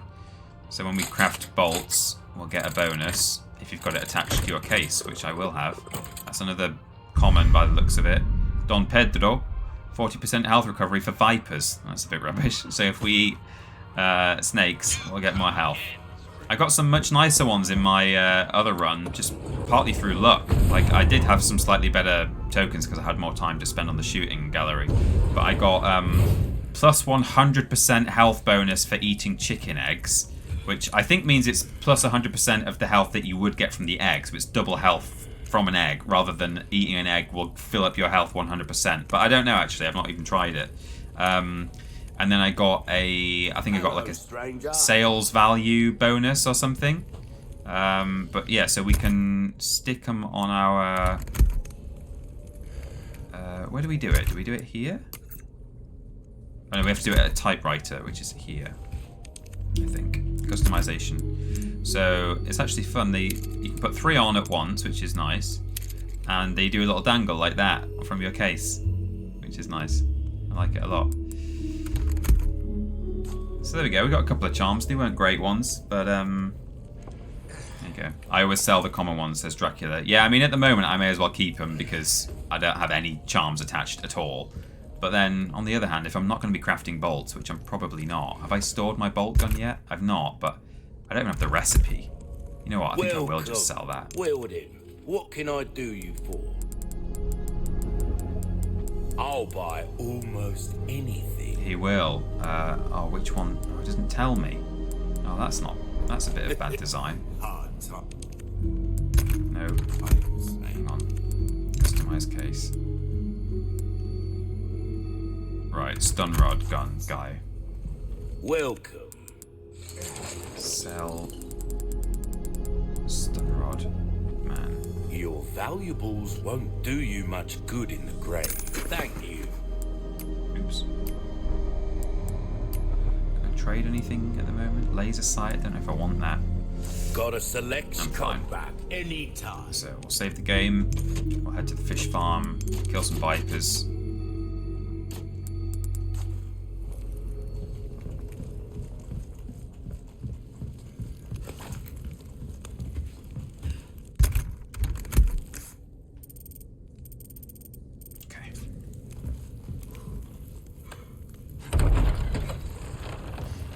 So when we craft bolts, we'll get a bonus if you've got it attached to your case, which I will have. That's another common by the looks of it. Don Pedro, 40% health recovery for vipers. That's a bit rubbish. So if we eat snakes, we'll get more health. I got some much nicer ones in my other run, just partly through luck. Like, I did have some slightly better tokens because I had more time to spend on the shooting gallery. But I got plus 100% health bonus for eating chicken eggs, which I think means it's plus 100% of the health that you would get from the eggs. So it's double health from an egg, rather than eating an egg will fill up your health 100%. But I don't know, actually. I've not even tried it. And then I got I think I got like a sales value bonus or something. But yeah, so we can stick them on our... where do we do it? Do we do it here? Oh no, we have to do it at a typewriter, which is here, I think. Customization. So it's actually fun. You can put 3 on at once, which is nice. And they do a little dangle like that from your case, which is nice. I like it a lot. So there we go, we got a couple of charms. They weren't great ones, but there you go. I always sell the common ones, says Dracula. Yeah, I mean, at the moment, I may as well keep them because I don't have any charms attached at all. But then, on the other hand, if I'm not going to be crafting bolts, which I'm probably not. Have I stored my bolt gun yet? I've not, but I don't even have the recipe. You know what, I think I will just sell that. Weldon, what can I do you for? I'll buy almost anything. He will. Oh, which one? Oh, it doesn't tell me. Oh, that's a bit of bad design. No. Hang on. Customize case. Right, stun rod gun guy. Welcome. Sell. Stun rod man. Your valuables won't do you much good in the grave. Thank you. Oops. Can I trade anything at the moment? Laser sight? I don't know if I want that. Got a select I'm fine. back anytime. So we'll save the game. We'll head to the fish farm, kill some vipers. Okay.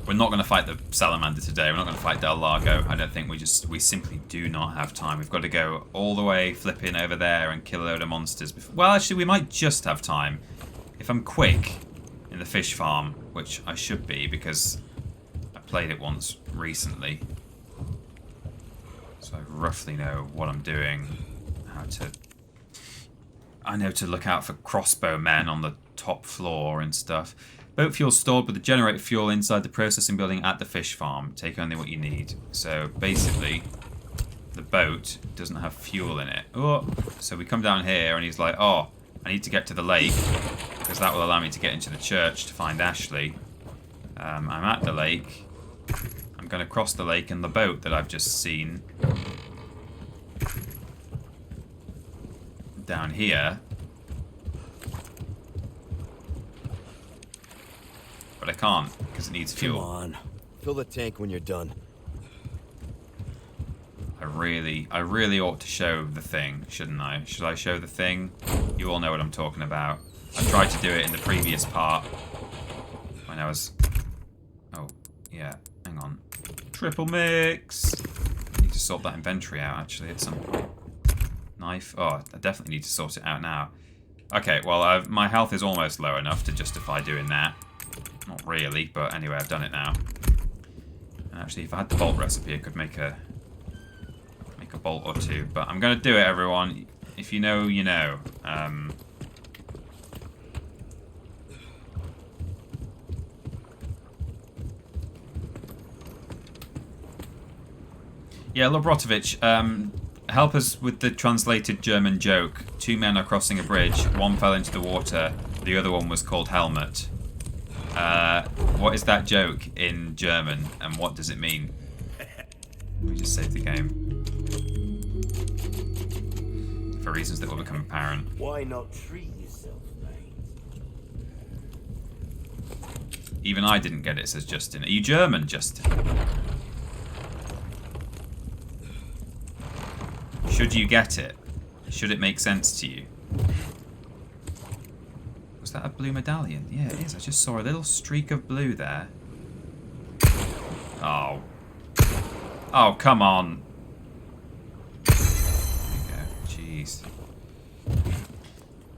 We're not going to fight the salamander today. We're not going to fight Del Lago. I don't think we simply do not have time. We've got to go all the way flipping over there and kill a load of monsters. Well, actually, we might just have time. If I'm quick in the fish farm, which I should be because I played it once recently. So I roughly know what I'm doing. I know to look out for crossbow men on the top floor and stuff. Boat fuel stored with the generator fuel inside the processing building at the fish farm. Take only what you need. So basically, the boat doesn't have fuel in it. Oh, so we come down here and he's like, oh, I need to get to the lake because that will allow me to get into the church to find Ashley. I'm at the lake. I'm going to cross the lake in the boat that I've just seen. Down here. But I can't, because it needs fuel. Come on. Fill the tank when you're done. I really ought to show the thing, shouldn't I? Should I show the thing? You all know what I'm talking about. I tried to do it in the previous part. When I was... Oh, yeah. Hang on. Triple mix! I need to sort that inventory out, actually, at some point. Knife. Oh, I definitely need to sort it out now. Okay, well, my health is almost low enough to justify doing that. Not really, but anyway, I've done it now. And actually, if I had the bolt recipe, I could make a bolt or two. But I'm going to do it, everyone. If you know, you know. Yeah, Lobrotovich, help us with the translated German joke. 2 men are crossing a bridge. One fell into the water. The other one was called Helmet. What is that joke in German, and what does it mean? We just save the game. For reasons that will become apparent. Why not treat yourself, mate? Even I didn't get it, says Justin. Are you German, Justin? Should you get it? Should it make sense to you? Was that a blue medallion? Yeah, it is. I just saw a little streak of blue there. Oh. Oh, come on. There you go. Jeez. I'm going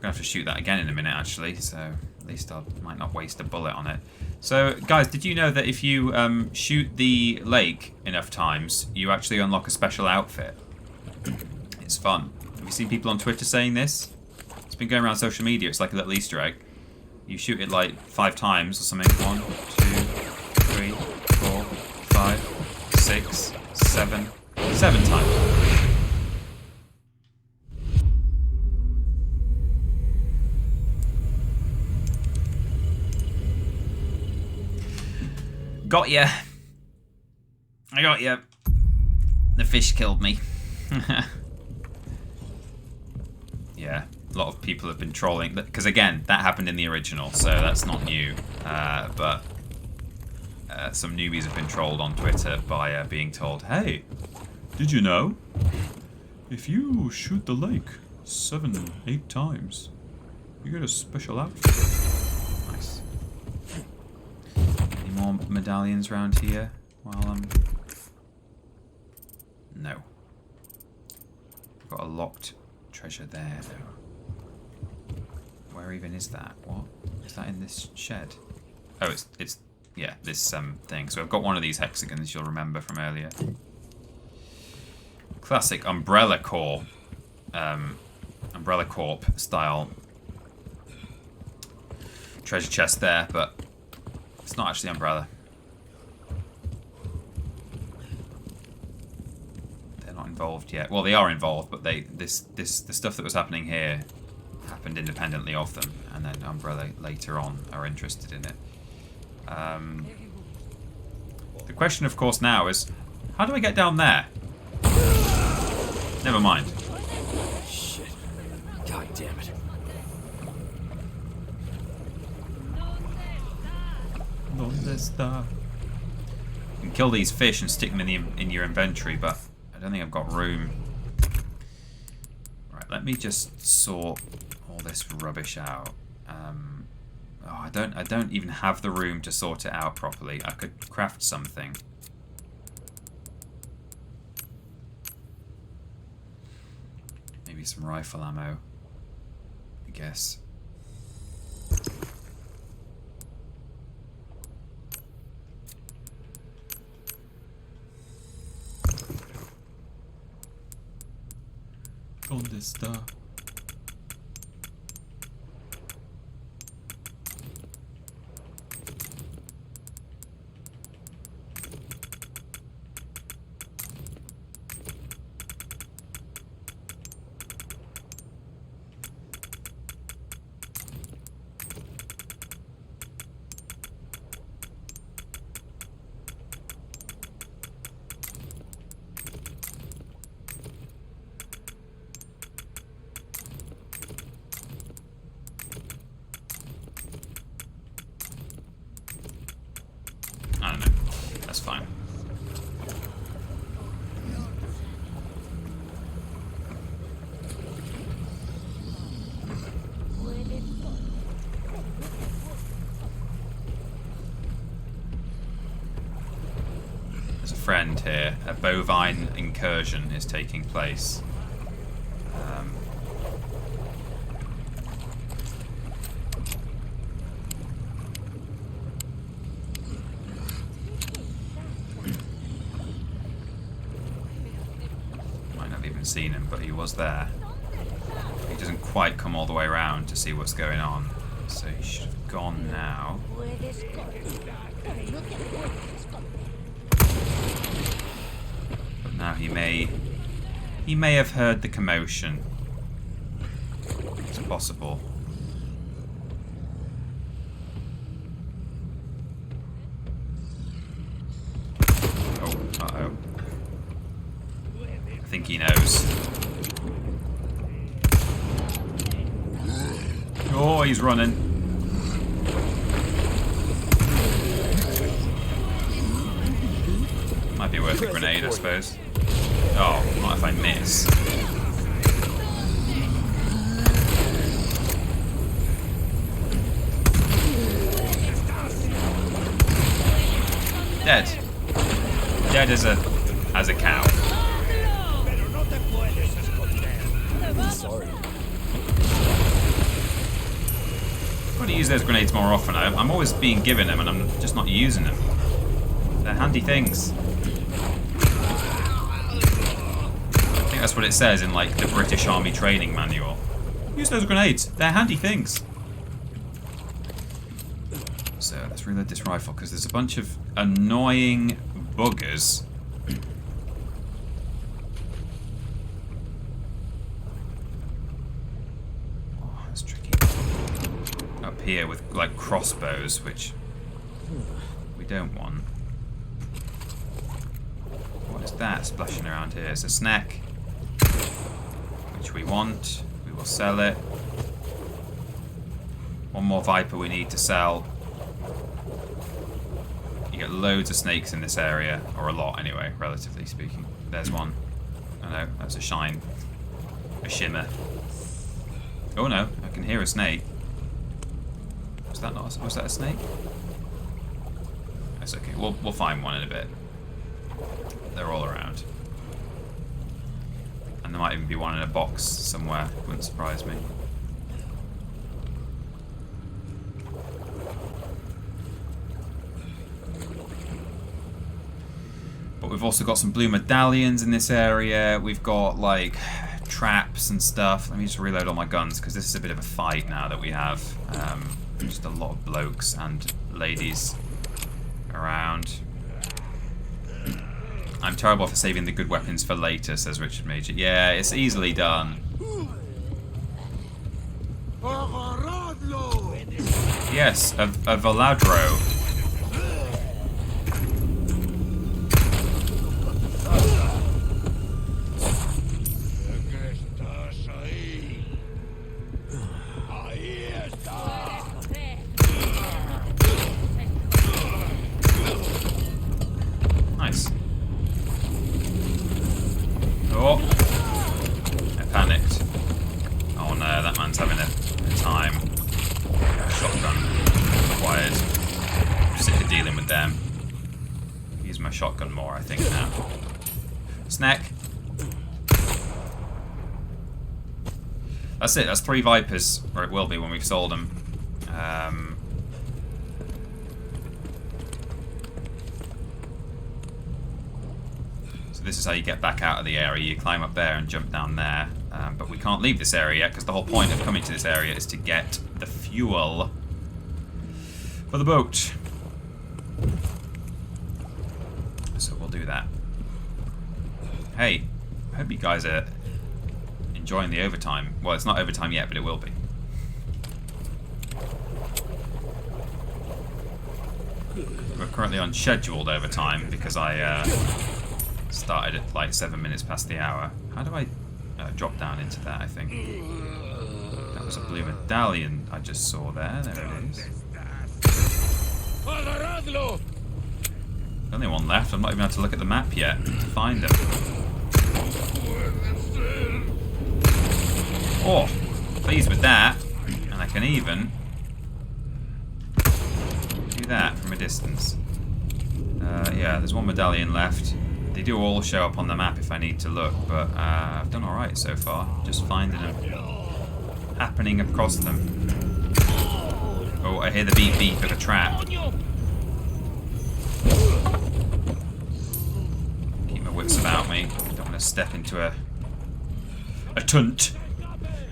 to have to shoot that again in a minute, actually, so at least I might not waste a bullet on it. So, guys, did you know that if you shoot the lake enough times, you actually unlock a special outfit? It's fun. Have you seen people on Twitter saying this? It's been going around social media. It's like a little Easter egg. You shoot it like 5 times or something. 1, 2, 3, 4, 5, 6, 7. 7 times. Got ya. I got ya. The fish killed me. Yeah, a lot of people have been trolling because again, that happened in the original, so that's not new. But some newbies have been trolled on Twitter by being told, "Hey, did you know if you shoot the lake 7, 8 times, you get a special outfit?" Nice. Any more medallions around here? While no. Got a locked treasure there, though. Where even is that? What is that in this shed? Oh, it's yeah, this thing. So I've got one of these hexagons you'll remember from earlier. Classic Umbrella Corp, Umbrella Corp style treasure chest there, but it's not actually Umbrella. Involved yet. Well, they are involved, but the stuff that was happening here happened independently of them, and then Umbrella later on are interested in it. The question, of course, now is, How do I get down there? Never mind. Shit. God damn it. ¿Dónde está? You can kill these fish and stick them in your inventory, but I don't think I've got room. Right, let me just sort all this rubbish out. Oh, I don't even have the room to sort it out properly. I could craft something. Maybe some rifle ammo, I guess. ¿Dónde está? I don't know. That's fine. There's a friend here. A bovine incursion is taking place. Seen him, but he was there. He doesn't quite come all the way around to see what's going on, so he should have gone now. But now he may have heard the commotion. It's possible. Oh, uh-oh. I think he knows. Oh, he's running. Might be worth a grenade, I suppose. Oh, what if I miss? Dead. Dead as a cow. Sorry. I've got to use those grenades more often. I'm always being given them and I'm just not using them. They're handy things. I think that's what it says in like the British Army training manual. Use those grenades. They're handy things. So let's reload this rifle because there's a bunch of annoying buggers. Here with like crossbows, which we don't want. What is that splashing around here? It's a snack, which we want. We will sell it. One more viper we need to sell. You get loads of snakes in this area, or a lot anyway, relatively speaking. There's one. Oh no, that's a shine, a shimmer. Oh no, I can hear a snake. Was that a snake? That's okay. We'll find one in a bit. They're all around. And there might even be one in a box somewhere. Wouldn't surprise me. But we've also got some blue medallions in this area. We've got like traps and stuff. Let me just reload all my guns because this is a bit of a fight now that we have. Just a lot of blokes and ladies around. I'm terrible for saving the good weapons for later, says Richard Major. Yeah, it's easily done. Yes, a Valadro. my shotgun more, I think, now. Snack. That's it. That's 3 Vipers, or it will be when we've sold them. So this is how you get back out of the area. You climb up there and jump down there. But we can't leave this area because the whole point of coming to this area is to get the fuel for the boat. So we'll do that. Hey, I hope you guys are enjoying the overtime. Well, it's not overtime yet, but it will be. We're currently on scheduled overtime because I started at like 7 minutes past the hour. How do I drop down into that, I think? That was a blue medallion I just saw there. There it is. The only one left. I'm not even able to look at the map yet to find them. Oh, pleased with that. And I can even do that from a distance. Yeah, there's one medallion left. They do all show up on the map if I need to look, but I've done alright so far. Just finding them. Happening across them. Oh, I hear the beep beep of a trap. Keep my wits about me. Don't want to step into a tunt.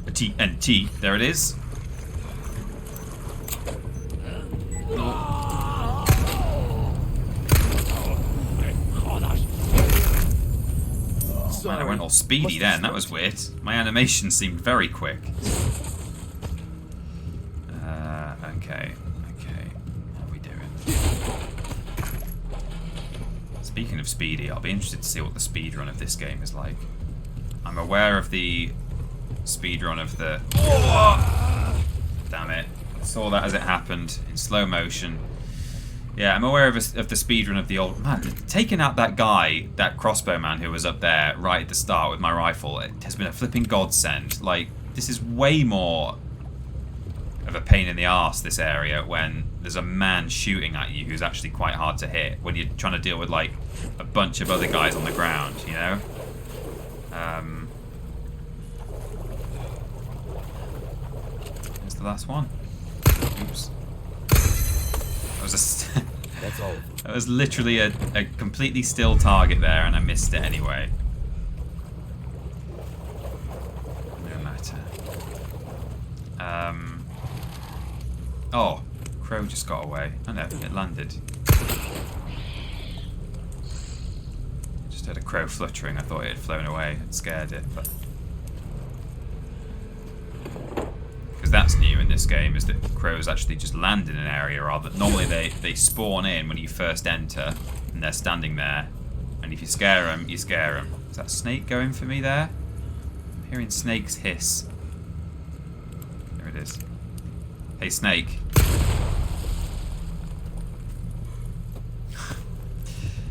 A TNT. There it is. Man, I went all speedy then. That was weird. My animation seemed very quick. Okay. How are we doing? Speaking of speedy, I'll be interested to see what the speedrun of this game is like. I'm aware of the speedrun of the... Oh! Damn it. I saw that as it happened in slow motion. Yeah, I'm aware of the speedrun of the old... Man, taking out that guy, that crossbow man who was up there right at the start with my rifle, it has been a flipping godsend. Like, this is way more of a pain in the arse, this area, when there's a man shooting at you who's actually quite hard to hit, when you're trying to deal with, like, a bunch of other guys on the ground, you know? Here's the last one. Oops. That's all. That was literally a completely still target there, and I missed it anyway. No matter. Oh, crow just got away. Oh no, it landed. Just heard a crow fluttering. I thought it had flown away. It scared it, but... Because that's new in this game, is that crows actually just land in an area, rather than normally they spawn in when you first enter, and they're standing there, and if you scare them, you scare them. Is that snake going for me there? I'm hearing snakes hiss. There it is. Hey, snake.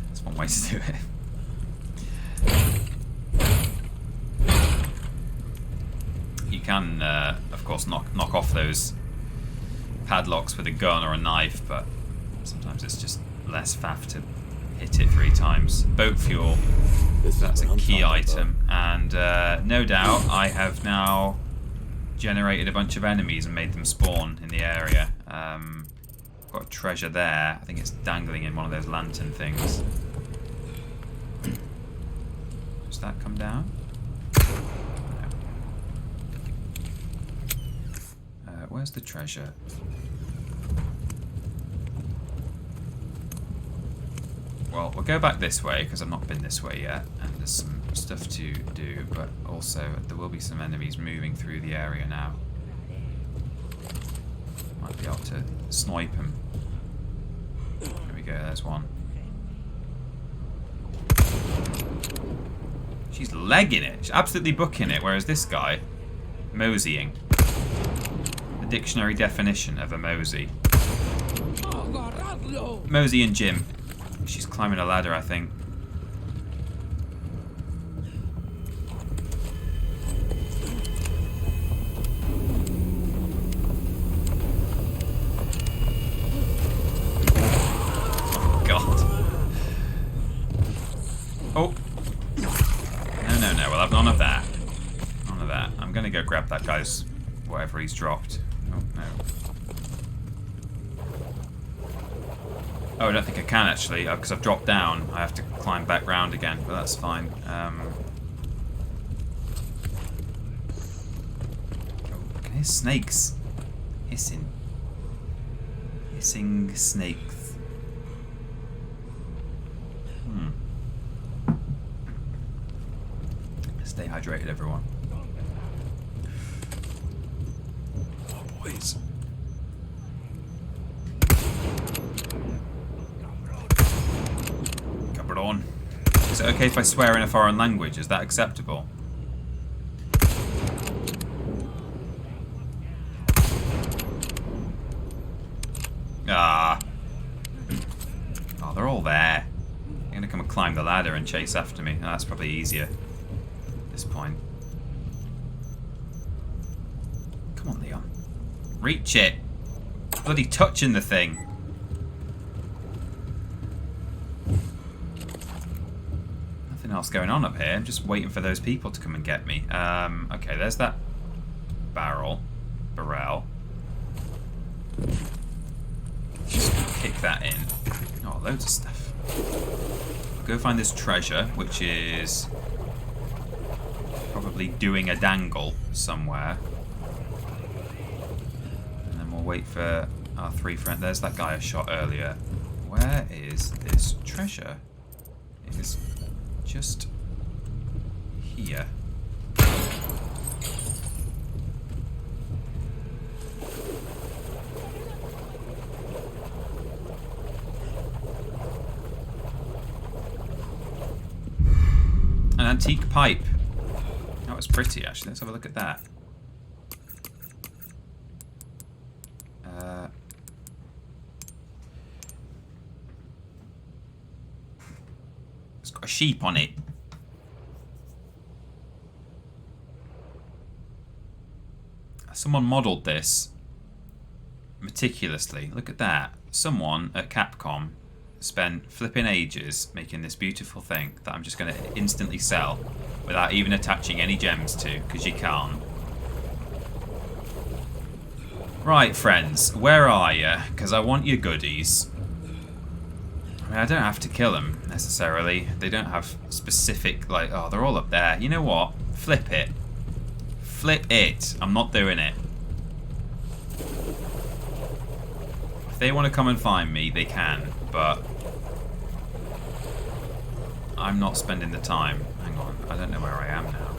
That's one way to do it. You can, of course, knock off those padlocks with a gun or a knife, but sometimes it's just less faff to hit it 3 times. Boat fuel, that's a key item, and no doubt I have now generated a bunch of enemies and made them spawn in the area. Got a treasure there. I think it's dangling in one of those lantern things. Does that come down? Where's the treasure? Well, we'll go back this way because I've not been this way yet, and there's some stuff to do, but also there will be some enemies moving through the area now. Might be able to snipe them. There we go, there's one. She's legging it. She's absolutely booking it, whereas this guy, moseying. Dictionary definition of a mosey. Mosey and Jim. She's climbing a ladder, I think. Oh, God. what he's dropped. Oh, no. Oh, I don't think I can actually, because I've dropped down. I have to climb back round again, but that's fine. Oh, I can hear snakes hissing. Hissing snakes. Stay hydrated, everyone. Oh, boys. On. Is it okay if I swear in a foreign language? Is that acceptable? Ah. Oh, they're all there. They're gonna come and climb the ladder and chase after me. Oh, that's probably easier at this point. Come on, Leon. Reach it. Bloody touching the thing. Else going on up here. I'm just waiting for those people to come and get me. Okay, there's that barrel. Just kick that in. Oh, loads of stuff. Go find this treasure, which is probably doing a dangle somewhere. And then we'll wait for our three friends. There's that guy I shot earlier. Where is this treasure? It is just here. An antique pipe. That was pretty, actually. Let's have a look at that. It's got a sheep on it. Someone modelled this meticulously. Look at that. Someone at Capcom spent flipping ages making this beautiful thing that I'm just going to instantly sell without even attaching any gems to, because you can't. Right, friends, where are you? Because I want your goodies. I mean, I don't have to kill them, necessarily. They don't have specific, like, oh, they're all up there. You know what? Flip it. Flip it. I'm not doing it. If they want to come and find me, they can, but I'm not spending the time. Hang on, I don't know where I am now.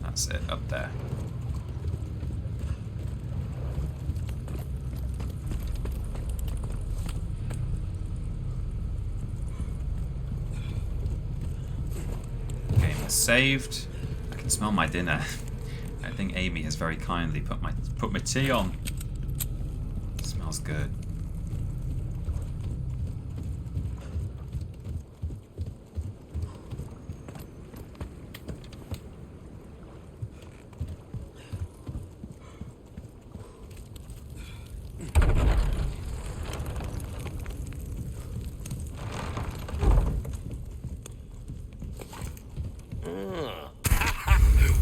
That's it, up there. Saved. I can smell my dinner. I think Amy has very kindly put my tea on. It smells good.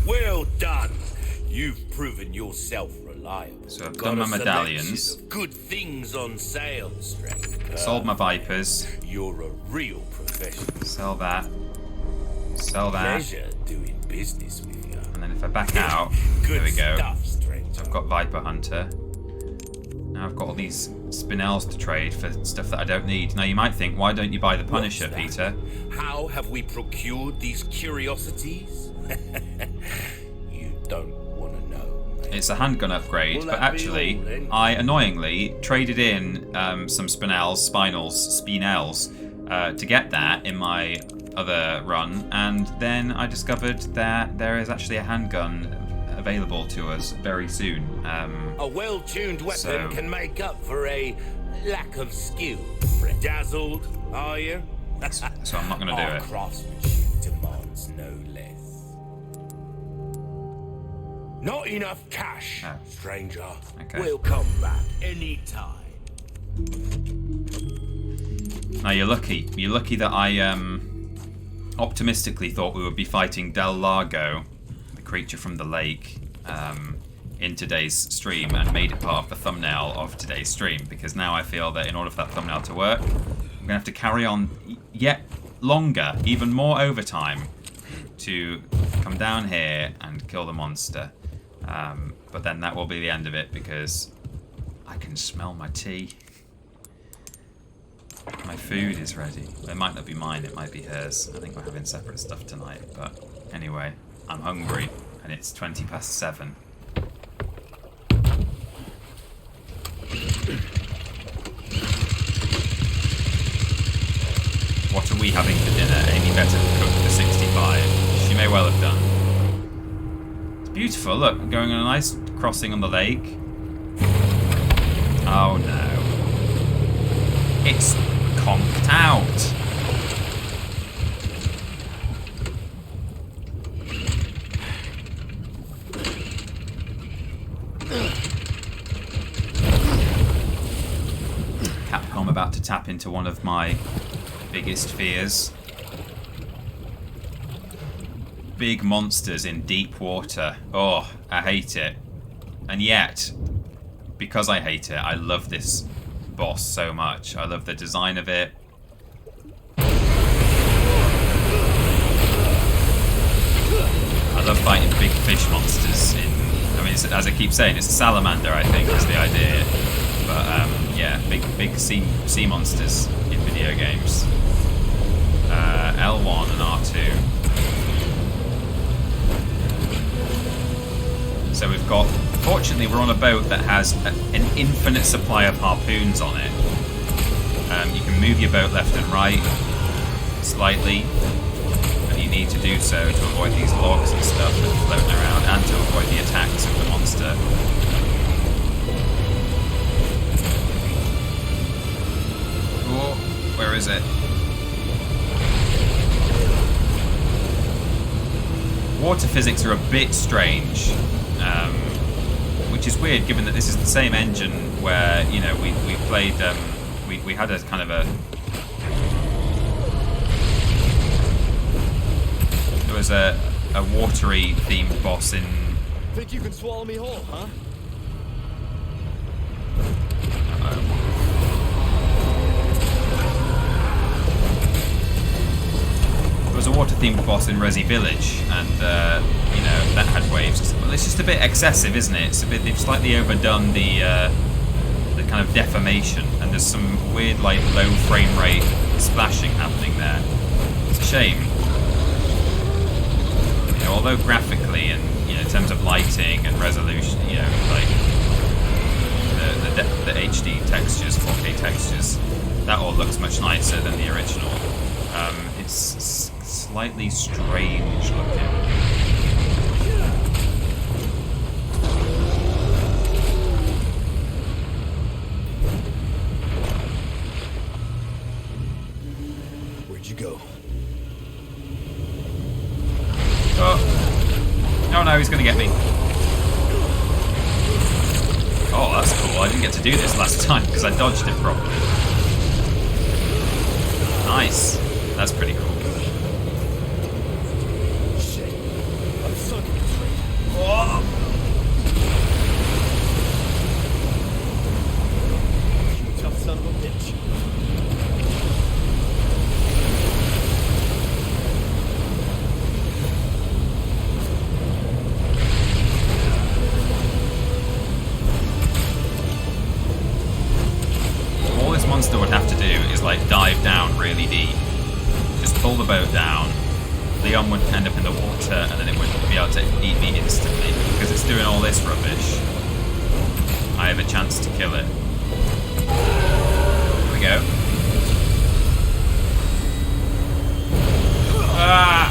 Well done. You've proven yourself reliable. So I've done my medallions. Good things on sale, stranger. Sold my vipers. You're a real professional. Sell that. Sell that. Pleasure doing business with you. And then if I back out, Good there we go. Stuff, stranger. So I've got Viper Hunter. Now I've got all these spinels to trade for stuff that I don't need. Now you might think, why don't you buy the Punisher, Peter? How have we procured these curiosities? You don't want to know. Man. It's a handgun upgrade, but actually, I annoyingly traded in some spinels to get that in my other run, and then I discovered that there is actually a handgun available to us very soon. A well-tuned weapon so can make up for a lack of skill. Dazzled, are you? So I'm not going to do Our it. craftsmanship demands no less. Not enough cash, Oh. stranger. Okay. We'll come back anytime. Now you're lucky. You're lucky that I optimistically thought we would be fighting Del Largo, the creature from the lake in today's stream and made it part of the thumbnail of today's stream, because now I feel that in order for that thumbnail to work, I'm going to have to carry on yet longer, even more overtime, to come down here and kill the monster. But then that will be the end of it, because I can smell my tea. My food is ready. It might not be mine, it might be hers. I think we're having separate stuff tonight, but anyway, I'm hungry and it's 7:20. What are we having for dinner? Amy better cook for 65. She may well have done. It's beautiful, look, I'm going on a nice crossing on the lake. Oh no. It's conked out. Capcom about to tap into one of my biggest fears. Big monsters in deep water. Oh, I hate it. And yet, because I hate it, I love this boss so much. I love the design of it. I love fighting big fish monsters in... I mean, as I keep saying, it's a salamander, I think, is the idea. But, yeah, big sea monsters in video games. L1 and R2. So we've got... Fortunately, we're on a boat that has an infinite supply of harpoons on it. You can move your boat left and right slightly, and you need to do so to avoid these logs and stuff that are floating around, and to avoid the attacks of the monster. Oh, where is it? Water physics are a bit strange. Which is weird, given that this is the same engine where, you know, we played, we had a kind of a... There was a watery themed boss in... Think you can swallow me whole, huh? There was a water themed boss in Resi Village, and you know, that had waves. Well, it's just a bit excessive, isn't it? It's a bit, they've slightly overdone the kind of deformation, and there's some weird, like, low frame rate splashing happening there. It's a shame. You know, although graphically and, you know, in terms of lighting and resolution, you know, like the HD textures, 4K textures, that all looks much nicer than the original. It's slightly strange looking. Where'd you go? Oh. No, he's gonna get me. Oh, that's cool. I didn't get to do this last time because I dodged it properly. Nice. That's pretty cool. Shit. I'm sunk in the tree. Oh. You tough son of a bitch. All this monster would have to do is, like, dive down really deep. Just pull the boat down, Leon would end up in the water, and then it would be able to eat me instantly. Because it's doing all this rubbish, I have a chance to kill it. Here we go. Ah!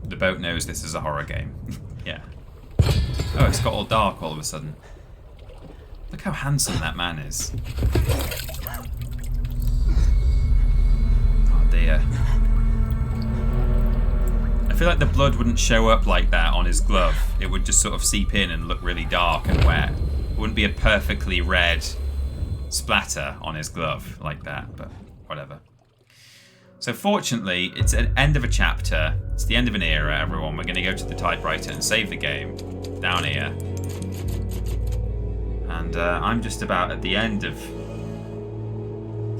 The boat knows this is a horror game. Yeah. Oh, it's got all dark all of a sudden. Look how handsome that man is. Oh dear. I feel like the blood wouldn't show up like that on his glove. It would just sort of seep in and look really dark and wet. It wouldn't be a perfectly red splatter on his glove like that, but whatever. So fortunately, it's an end of a chapter. It's the end of an era, everyone. We're going to go to the typewriter and save the game down here. And I'm just about at the end of...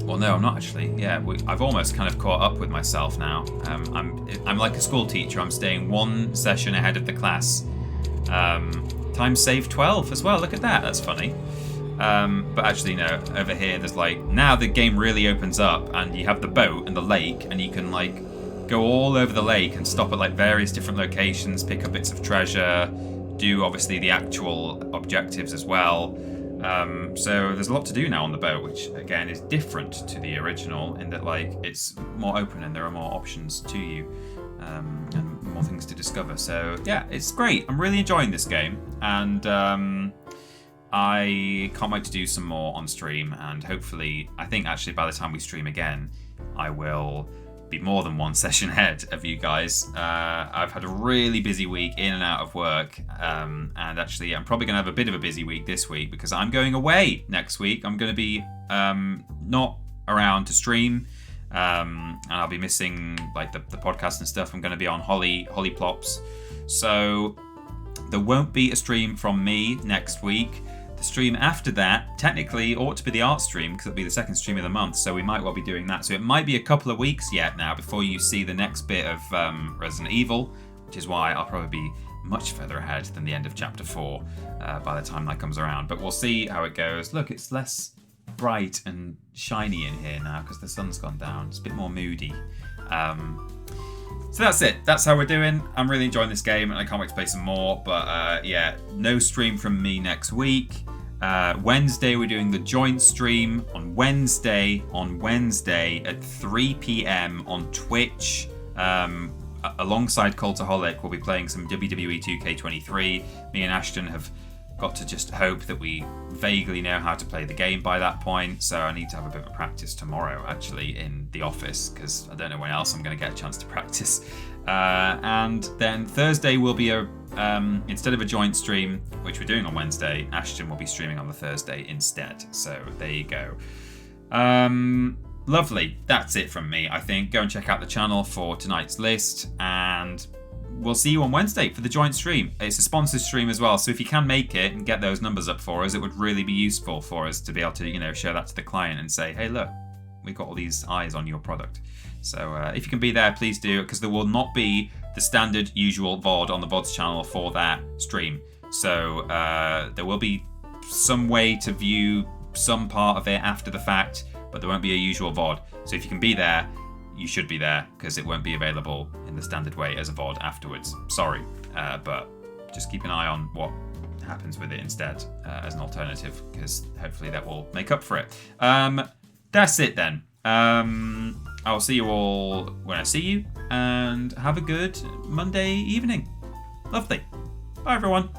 Well, no, I'm not actually. Yeah, I've almost kind of caught up with myself now. I'm like a school teacher. I'm staying one session ahead of the class. Time saved 12 as well. Look at that. That's funny. But actually, no. Over here, there's like... Now the game really opens up and you have the boat and the lake and you can like go all over the lake and stop at like various different locations, pick up bits of treasure, do obviously the actual objectives as well. So there's a lot to do now on the boat, which again is different to the original in that like it's more open and there are more options to you, and more things to discover. So yeah, it's great. I'm really enjoying this game, and I can't wait to do some more on stream. And hopefully, I think actually by the time we stream again, I will be more than one session ahead of you guys. I've had a really busy week in and out of work, and actually I'm probably going to have a bit of a busy week this week because I'm going away next week. I'm going to be not around to stream, and I'll be missing like the podcast and stuff. I'm going to be on Holly Plops, so there won't be a stream from me next week. The stream after that technically ought to be the art stream because it'll be the second stream of the month, so we might well be doing that. So it might be a couple of weeks yet now before you see the next bit of Resident Evil, which is why I'll probably be much further ahead than the end of Chapter 4 by the time that comes around. But we'll see how it goes. Look, it's less bright and shiny in here now because the sun's gone down. It's a bit more moody. So that's it. That's how we're doing. I'm really enjoying this game and I can't wait to play some more. But yeah, no stream from me next week. Wednesday we're doing the joint stream on Wednesday at 3 p.m. on Twitch. Alongside Cultaholic, we'll be playing some WWE 2K23. Me and Ashton have got to just hope that we vaguely know how to play the game by that point. So I need to have a bit of a practice tomorrow, actually, in the office, because I don't know when else I'm going to get a chance to practice. And then Thursday will be instead of a joint stream, which we're doing on Wednesday, Ashton will be streaming on the Thursday instead. So there you go. Lovely. That's it from me, I think. Go and check out the channel for tonight's list, and we'll see you on Wednesday for the joint stream. It's a sponsored stream as well, so if you can make it and get those numbers up for us, it would really be useful for us to be able to, share that to the client and say, hey, look, we've got all these eyes on your product. So if you can be there, please do, because there will not be the standard usual VOD on the VODs channel for that stream. So there will be some way to view some part of it after the fact, but there won't be a usual VOD. So if you can be there, you should be there, because it won't be available in the standard way as a VOD afterwards. Sorry, but just keep an eye on what happens with it instead as an alternative, because hopefully that will make up for it. That's it then. I'll see you all when I see you, and have a good Monday evening. Lovely. Bye, everyone.